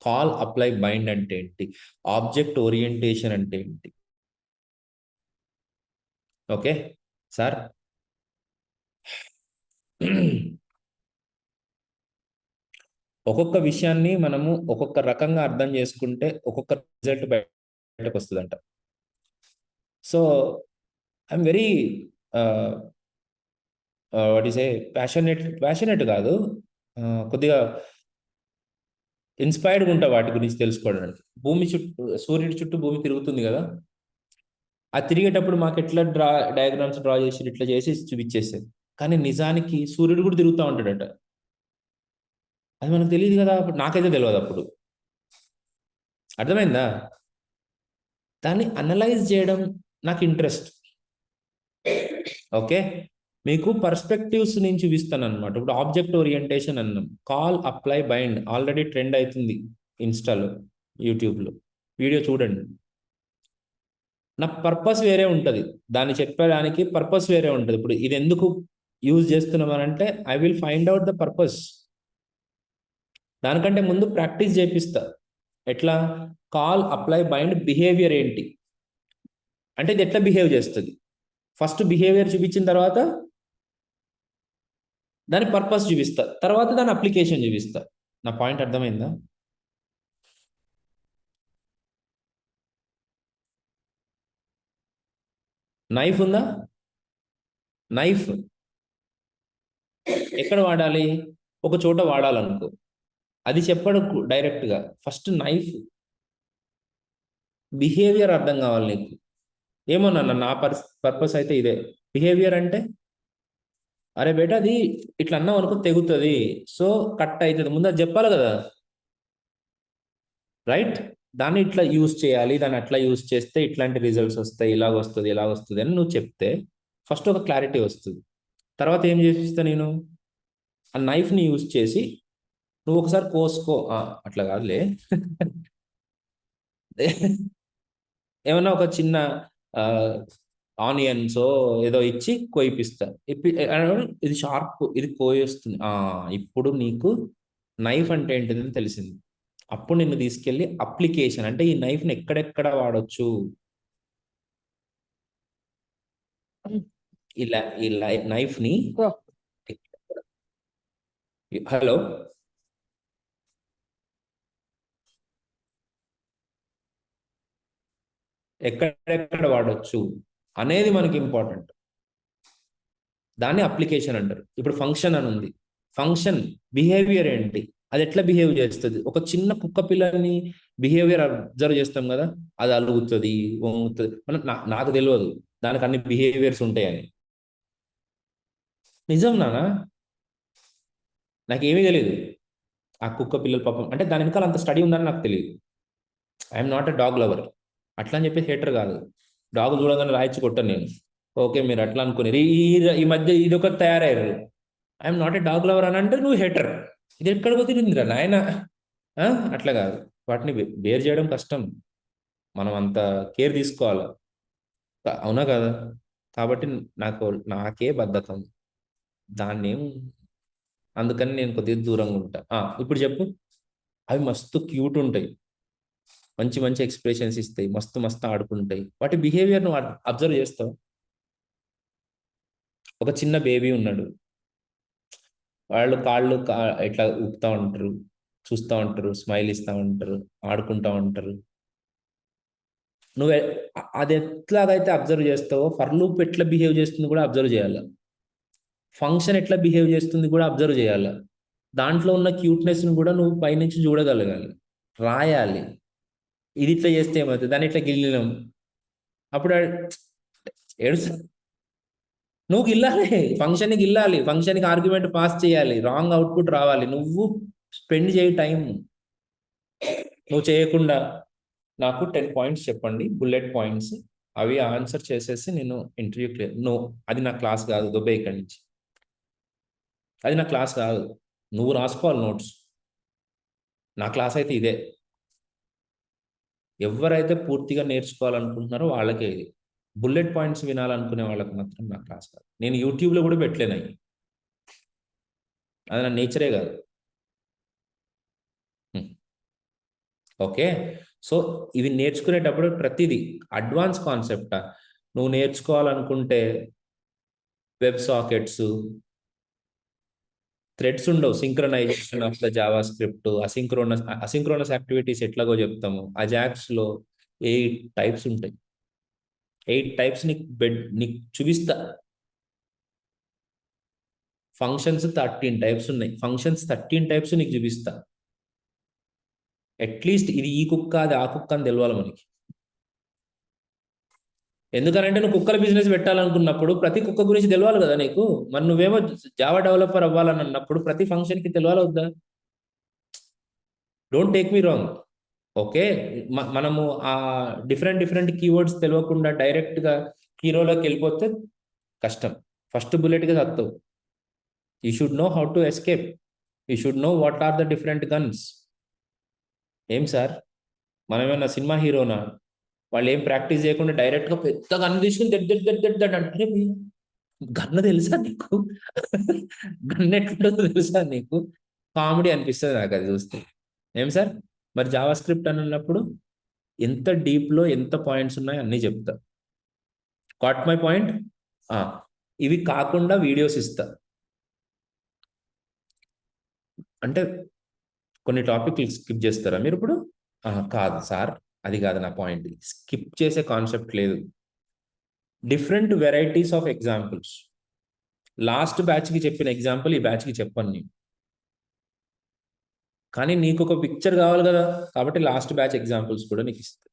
కాల్ అప్లై బైండ్ అంటే ఏంటి, ఆబ్జెక్ట్ ఓరియంటేషన్ అంటే ఏంటి? ఓకే సార్, ఒక్కొక్క విషయాన్ని మనము ఒక్కొక్క రకంగా అర్థం చేసుకుంటే ఒక్కొక్క రిజల్ట్ బయటకు వస్తుందంట. So I'm very what is a passionate కాదు, కొద్దిగా ఇన్స్పైర్డ్గా ఉంటా వాటి గురించి తెలుసుకోవడానికి. భూమి చుట్టూ, సూర్యుడి చుట్టూ భూమి తిరుగుతుంది కదా, ఆ తిరిగేటప్పుడు మాకు ఎట్లా డయాగ్రామ్స్ డ్రా చేసి ఇట్లా చేసి చూపించేసేది. కానీ నిజానికి సూర్యుడు కూడా తిరుగుతూ ఉంటాడట. అది మనకు తెలియదు కదా, అప్పుడు నాకైతే తెలియదు అప్పుడు. అర్థమైందా? దాన్ని అనలైజ్ చేయడం నాకు ఇంట్రెస్ట్. ఓకే, మీకు పర్స్పెక్టివ్స్ నుంచి చూపిస్తాను అనమాట. ఇప్పుడు ఆబ్జెక్ట్ ఓరియంటేషన్ అన్నాం, call, apply, bind already trend అవుతుంది ఇన్స్టాలో, యూట్యూబ్లో. వీడియో చూడండి. నా పర్పస్ వేరే ఉంటుంది, దాన్ని చెప్పడానికి పర్పస్ వేరే ఉంటుంది. ఇప్పుడు ఇది ఎందుకు యూజ్ చేస్తున్నామనంటే I will find out the purpose. దానికంటే ముందు ప్రాక్టీస్ చేపిస్తా. ఎట్లా? కాల్, అప్లై, బైండ్ బిహేవియర్ ఏంటి అంటే ఇది ఎట్లా బిహేవ్ చేస్తుంది. ఫస్ట్ బిహేవియర్ చూపించిన తర్వాత దాని పర్పస్ చూపిస్తా, తర్వాత దాని అప్లికేషన్ చూపిస్తా. నా పాయింట్ అర్థమైందా? నైఫ్ ఉందా? నైఫ్ ఎక్కడ వాడాలి? ఒక చోట వాడాలనుకో, అది చెప్పడు డైరెక్ట్గా. ఫస్ట్ నైఫ్ బిహేవియర్ అర్థం కావాలి నీకు. ఏమోనా, నా పర్పస్ అయితే ఇదే. బిహేవియర్ అంటే అరే బేట అది ఇట్లా అన్నావు అనుకో తెగుతుంది, సో కట్ అవుతుంది, ముందు అది చెప్పాలి కదా, రైట్? దాన్ని ఇట్లా యూజ్ చేయాలి, దాన్ని అట్లా యూజ్ చేస్తే ఇట్లాంటి రిజల్ట్స్ వస్తాయి, ఇలాగ వస్తుంది, ఇలాగ వస్తుంది అని నువ్వు చెప్తే ఫస్ట్ ఒక క్లారిటీ వస్తుంది. తర్వాత ఏం చేపిస్తా నేను? ఆ నైఫ్ని యూజ్ చేసి నువ్వు ఒకసారి కోసుకో, అట్లా కాదులే ఏమన్నా ఒక చిన్న ఆనియన్స్ ఏదో ఇచ్చి కోయిపిస్తా. ఇది షార్ప్, ఇది కోయొస్తుంది, ఇప్పుడు నీకు నైఫ్ అంటే ఏంటిదని తెలిసింది. అప్పుడు నిన్ను తీసుకెళ్ళి అప్లికేషన్ అంటే ఈ నైఫ్ని ఎక్కడెక్కడ వాడచ్చు, ఇలా ఈ నైఫ్ని. హలో, ఎక్కడెక్కడ వాడచ్చు అనేది మనకి ఇంపార్టెంట్. దాన్ని అప్లికేషన్ అంటారు. ఇప్పుడు ఫంక్షన్ అని ఉంది, ఫంక్షన్ బిహేవియర్ ఏంటి, అది ఎట్లా బిహేవ్ చేస్తుంది. ఒక చిన్న కుక్క పిల్లని బిహేవియర్ అబ్జర్వ్ చేస్తాం కదా, అది అలుగుతుంది, వంగుతుంది. నాకు తెలియదు దానికి అన్ని బిహేవియర్స్ ఉంటాయని. నిజం నానా, నాకేమీ తెలియదు. ఆ కుక్క పిల్లల పాపం అంటే దాని వెనకాల అంత స్టడీ ఉందని నాకు తెలియదు. I'm not a dog lover, అట్లా అని చెప్పి హేటర్ కాదు. డాగ్ చూడగానే రాయించి కొట్టాను నేను. ఓకే, మీరు అట్లా అనుకుని ఈ మధ్య ఇది ఒక తయారయ్యారు. I'm not a dog lover అని అంటే నువ్వు హేటర్. ఇది ఎక్కడ పోతుందిరా నాయన. అట్లా కాదు, వాటిని బేర్ చేయడం కష్టం, మనం అంత కేర్ తీసుకోవాలి, అవునా కదా? కాబట్టి నాకే బద్ధకం దాన్ని, అందుకని నేను కొద్దిగా దూరంగా ఉంటా. ఇప్పుడు చెప్పు. అవి మస్తు క్యూట్ ఉంటాయి, మంచి మంచి ఎక్స్ప్రెషన్స్ ఇస్తాయి, మస్తు మస్తు ఆడుకుంటాయి. వాటి బిహేవియర్ నువ్వు అబ్జర్వ్ చేస్తావు. ఒక చిన్న బేబీ ఉన్నాడు, వాళ్ళు కాళ్ళు ఇట్లా ఊపుతూ ఉంటారు, చూస్తూ ఉంటారు, స్మైల్ ఇస్తూ ఉంటారు, ఆడుకుంటూ ఉంటారు. నువ్వు అది ఎట్లాగైతే అబ్జర్వ్ చేస్తావో ఫర్ లూప్ ఎట్లా బిహేవ్ చేస్తుంది కూడా అబ్జర్వ్ చేయాలి, ఫంక్షన్ ఎట్లా బిహేవ్ చేస్తుంది కూడా అబ్జర్వ్ చేయాలి. దాంట్లో ఉన్న క్యూట్నెస్ని కూడా నువ్వు పైనుంచి చూడగలగాలి, రాయాలి. ఇది ఇట్లా చేస్తే ఏమవుతుంది, దాన్ని ఇట్లా గిల్లినాం, అప్పుడు ఏడుస్తా. నువ్వు గిల్లాలి, ఫంక్షన్కి గిల్లాలి, ఫంక్షన్కి ఆర్గ్యుమెంట్ పాస్ చేయాలి, రాంగ్ అవుట్పుట్ రావాలి. నువ్వు స్పెండ్ చేయి టైం. నువ్వు చేయకుండా నాకు 10 పాయింట్స్ చెప్పండి, బుల్లెట్ పాయింట్స్, అవి ఆన్సర్ చేసేసి నేను ఇంటర్వ్యూ క్లియర్. నో, అది నా క్లాస్ కాదు, దుబాయ్ ఇక్కడి నుంచి. అది నా క్లాస్ కాదు, నువ్వు రాసుకోవాలి నోట్స్. నా క్లాస్ అయితే ఇదే. ఎవరైతే పూర్తిగా నేర్చుకోవాలనుకుంటున్నారో వాళ్ళకే ఇది. బుల్లెట్ పాయింట్స్ వినాలనుకునే వాళ్ళకి మాత్రం నా క్లాస్ కాదు. నేను యూట్యూబ్లో కూడా పెట్టలేను అవి, అది నా నేచరే కాదు. ఓకే, సో ఇవి నేర్చుకునేటప్పుడు ప్రతిదీ అడ్వాన్స్ కాన్సెప్టా. నువ్వు నేర్చుకోవాలనుకుంటే వెబ్ సాకెట్స్, థ్రెడ్స్ ఉండవు, synchronisation of the Java script, asynchronous activities ఎట్లాగో చెప్తాము. అజాక్స్లో 8 టైప్స్ ఉంటాయి. 8 టైప్స్ నీకు చూపిస్తా. ఫంక్షన్స్ 13 టైప్స్ ఉన్నాయి, ఫంక్షన్స్ 13 టైప్స్ నీకు చూపిస్తా. అట్లీస్ట్ ఇది ఈ కుక్క అది ఆ కుక్క అని తెలవాలి మనకి. ఎందుకనంటే నువ్వు కుక్కల బిజినెస్ పెట్టాలనుకున్నప్పుడు ప్రతి కుక్క గురించి తెలవాలి కదా నీకు. మరి నువ్వేమో జావా డెవలపర్ అవ్వాలని అన్నప్పుడు ప్రతి ఫంక్షన్కి తెలవాలి వద్దా? Don't take me wrong. Okay, మనము ఆ డిఫరెంట్ డిఫరెంట్ కీవర్డ్స్ తెలియకుండా డైరెక్ట్గా హీరోలోకి వెళ్ళిపోతే కష్టం. ఫస్ట్ బుల్లెట్గా చస్తావు. You should know how to escape. You should know what are the different guns. ఏం సార్, మనం ఏమన్నా సినిమా హీరోనా? వాళ్ళు ఏం ప్రాక్టీస్ చేయకుండా డైరెక్ట్గా పెద్ద గన్ను తీసుకుని దెడ్ అంటే గన్ను తెలుసా నీకు? గన్ను ఎట్లుంటుందో తెలుసా నీకు? కామెడీ అనిపిస్తుంది నాకు అది చూస్తే. ఏం సార్, మరి జావా స్క్రిప్ట్ అని అన్నప్పుడు ఎంత డీప్లో ఎంత పాయింట్స్ ఉన్నాయో అన్నీ చెప్తా. Caught my point. ఇవి కాకుండా వీడియోస్ ఇస్తా. అంటే కొన్ని టాపిక్లు స్కిప్ చేస్తారా మీరు ఇప్పుడు? కాదు సార్, అది కాదు నా పాయింట్. స్కిప్ చేసే కాన్సెప్ట్ లేదు. Different varieties of examples. Last బ్యాచ్కి చెప్పిన ఎగ్జాంపుల్ ఈ బ్యాచ్కి చెప్పను నేను. కానీ నీకు ఒక పిక్చర్ కావాలి కదా, కాబట్టి లాస్ట్ బ్యాచ్ ఎగ్జాంపుల్స్ కూడా నీకు ఇస్తాను.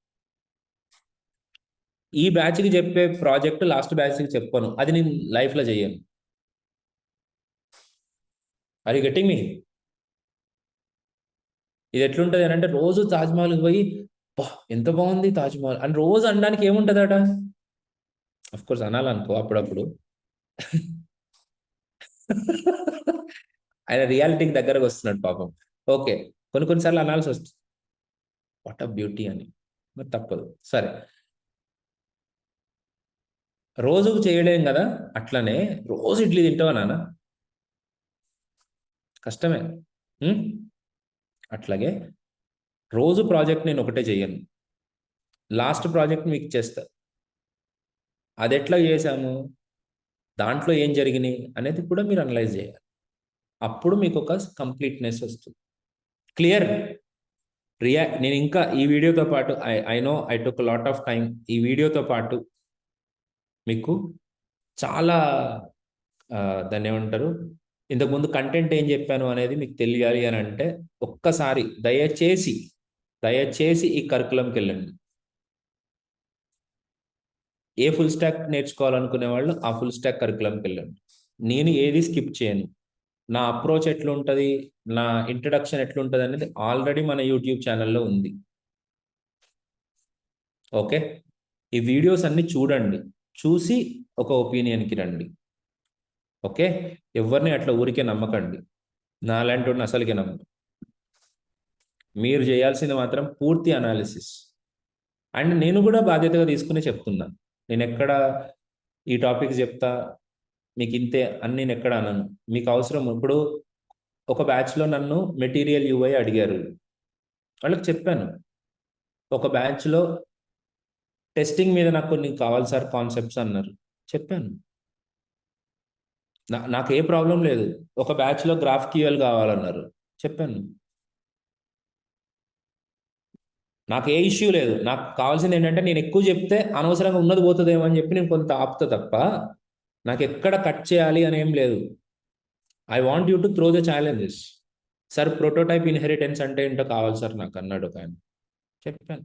ఈ బ్యాచ్కి చెప్పే ప్రాజెక్ట్ లాస్ట్ బ్యాచ్కి చెప్పను, అది నేను లైఫ్లో చేయను. ఆర్ యూ గెట్టింగ్ మీ? ఇది ఎట్లుంటుంది అని అంటే, రోజు తాజ్మహల్కి పోయి ఎంత బాగుంది తాజ్మహల్ అని రోజు అనడానికి ఏముంటుందట? అఫ్ కోర్స్ అనాలనుకో అప్పుడప్పుడు. ఆయన రియాలిటీకి దగ్గరకు వస్తున్నాడు పాపం. ఓకే, కొన్నిసార్లు అనాల్సి వస్తుంది వాట్ ఆ బ్యూటీ అని, మరి తప్పదు. సరే, రోజుకు చేయలేం కదా. అట్లనే రోజు ఇడ్లీ తింటావా నాన్న? కష్టమే. అట్లాగే రోజు ప్రాజెక్ట్ నేను ఒకటే చేయను, లాస్ట్ ప్రాజెక్ట్ మీకు ఇచ్చేస్తా. అది ఎట్లా చేశాము, దాంట్లో ఏం జరిగినాయి అనేది కూడా మీరు అనలైజ్ చేయాలి. అప్పుడు మీకు ఒక కంప్లీట్నెస్ వస్తుంది. క్లియర్? నేను ఇంకా ఈ వీడియోతో పాటు I know I took lot of time. ఈ వీడియోతో పాటు మీకు చాలా దాన్ని ఏమంటారు, ఇంతకుముందు కంటెంట్ ఏం చెప్పాను అనేది మీకు తెలియాలి అని అంటే ఒక్కసారి దయచేసి ఈ కరికులంకి వెళ్ళండి. ఏ ఫుల్ స్టాక్ నేర్చుకోవాలనుకునే వాళ్ళు ఆ ఫుల్ స్టాక్ కరికులంకి వెళ్ళండి. నేను ఏది స్కిప్ చేయను. నా అప్రోచ్ ఎట్లుంటుంది, నా ఇంట్రడక్షన్ ఎట్లుంటుంది అనేది ఆల్రెడీ మన యూట్యూబ్ ఛానల్లో ఉంది. ఓకే, ఈ వీడియోస్ అన్ని చూడండి, చూసి ఒక ఒపీనియన్కి రండి. ఓకే, ఎవరిని అట్లా ఊరికే నమ్మకండి. నాలాంటి వాడిని అసలుకే నమ్మకం. మీరు చేయాల్సింది మాత్రం పూర్తి అనాలిసిస్. అండ్ నేను కూడా బాధ్యతగా తీసుకుని చెప్తున్నాను. నేను ఎక్కడ ఈ టాపిక్స్ చెప్తా మీకు ఇంతే అని నేను ఎక్కడ అనను. మీకు అవసరం ఇప్పుడు ఒక బ్యాచ్లో నన్ను మెటీరియల్ యూఐ అడిగారు, వాళ్ళకి చెప్పాను. ఒక బ్యాచ్లో టెస్టింగ్ మీద నాకు కొన్ని కావాలి సార్ కాన్సెప్ట్స్ అన్నారు, చెప్పాను. నాకు ఏ ప్రాబ్లం లేదు. ఒక బ్యాచ్లో GraphQL కావాలన్నారు, చెప్పాను. నాకు ఏ ఇష్యూ లేదు. నాకు కావాల్సింది ఏంటంటే నేను ఎక్కువ చెప్తే అనవసరంగా ఉన్నది పోతుందేమో అని చెప్పి నేను కొంత ఆపుతా తప్ప నాకు ఎక్కడ కట్ చేయాలి అని ఏం లేదు. I want you to throw the challenges. Sir prototype inheritance అంటే ఏంటో కావాలి సార్ నాకు అన్నాడు ఒక ఆయన, చెప్పాను.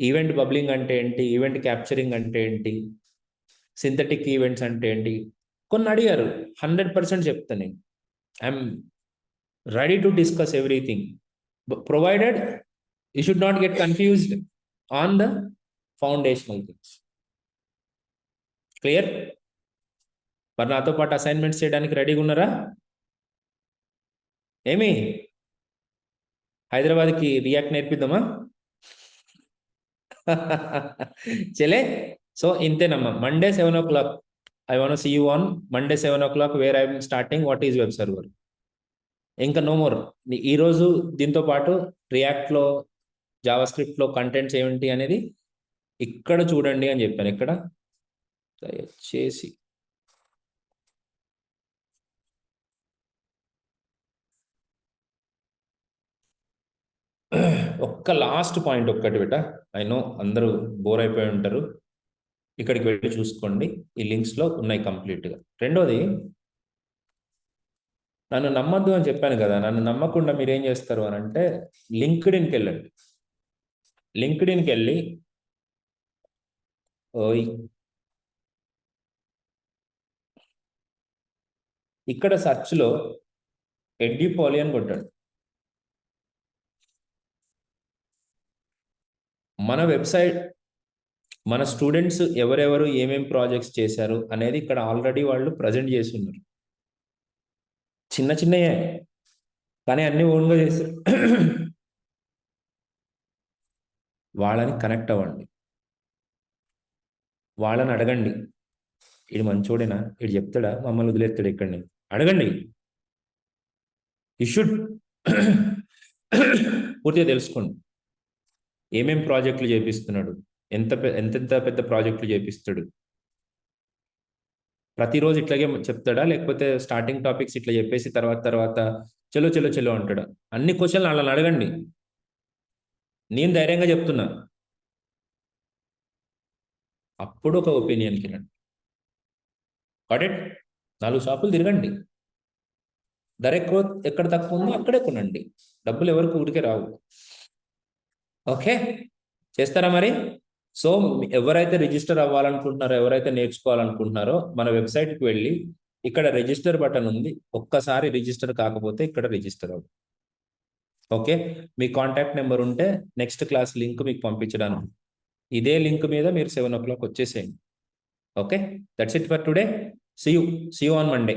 ఈవెంట్ బబ్లింగ్ అంటే ఏంటి, ఈవెంట్ క్యాప్చరింగ్ అంటే ఏంటి, సింథటిక్ ఈవెంట్స్ అంటే ఏంటి, కొన్ని అడిగారు. 100% చెప్తాను నేను. I'm ready to discuss everything, provided you should not get confused on the foundational things. Clear? మరి నాతో పాటు అసైన్మెంట్స్ చేయడానికి రెడీగా ఉన్నారా? ఏమి హైదరాబాద్కి రియాక్ట్ నేర్పిద్దామా? చలే. సో ఇంతేనమ్మా. Monday 7 o'clock I want see you on Monday 7 o'clock where I'm starting what is web server. ఇంకా నో మోర్. ఈరోజు దీంతో పాటు రియాక్ట్లో జావా స్క్రిప్ట్లో కంటెంట్స్ ఏమిటి అనేది ఇక్కడ చూడండి అని చెప్పాను. ఇక్కడ దయచేసి ఒక్క లాస్ట్ పాయింట్ ఒక్కటి బిట. ఐ నో అందరూ బోర్ అయిపోయి ఉంటారు, ఇక్కడికి వెళ్ళి చూసుకోండి, ఈ లింక్స్లో ఉన్నాయి కంప్లీట్గా. రెండోది, నన్ను నమ్మద్దు అని చెప్పాను కదా, నన్ను నమ్మకుండా మీరు ఏం చేస్తారు అని అంటే లింక్డ్ఇన్కి వెళ్ళండి. లింక్డ్ఇన్కి వెళ్ళి ఇక్కడ సెర్చ్లో ఎడ్యుపాలి అని కొట్టండి. మన వెబ్సైట్ మన స్టూడెంట్స్ ఎవరెవరు ఏమేం ప్రాజెక్ట్స్ చేశారు అనేది ఇక్కడ ఆల్రెడీ వాళ్ళు ప్రజెంట్ చేసి ఉన్నారు. చిన్న చిన్నయే కానీ అన్ని ఓన్గా చేస్తారు. వాళ్ళని కనెక్ట్ అవ్వండి, వాళ్ళని అడగండి. ఇది మంచోడేనా, ఇది చెప్తాడా, మమ్మల్ని వదిలేస్తాడు ఇక్కడిని అడగండి. యు షుడ్ పూర్తిగా తెలుసుకోండి ఏమేం ప్రాజెక్టులు చేపిస్తున్నాడు, ఎంతెంత పెద్ద ప్రాజెక్టులు చేపిస్తాడు. ప్రతిరోజు ఇట్లాగే చెప్తాడా, లేకపోతే స్టార్టింగ్ టాపిక్స్ ఇట్లా చెప్పేసి తర్వాత తర్వాత చలో చలో చలో అంటాడా? అన్ని క్వశ్చన్లు వాళ్ళని అడగండి. నేను ధైర్యంగా చెప్తున్నా, అప్పుడు ఒక ఒపీనియన్కి రండి. కాడెట్ 4 షాపులు తిరగండి, ధర ఎక్కువ ఎక్కడ తక్కువ ఉందో అక్కడే కొనండి, డబ్బులు ఎవరికి ఊరికే రావు. ఓకే, చేస్తారా మరి? సో ఎవరైతే రిజిస్టర్ అవ్వాలనుకుంటున్నారో, ఎవరైతే నేర్చుకోవాలనుకుంటున్నారో మన వెబ్సైట్కి వెళ్ళి ఇక్కడ రిజిస్టర్ బటన్ ఉంది, ఒక్కసారి రిజిస్టర్ కాకపోతే ఇక్కడ రిజిస్టర్ అవ్వండి. ఓకే, మీ కాంటాక్ట్ నెంబర్ ఉంటే నెక్స్ట్ క్లాస్ లింక్ మీకు పంపించడానికి ఇదే లింక్ మీద మీరు 7 o'clock వచ్చేసేయండి. Okay, that's it for today. See you on Monday.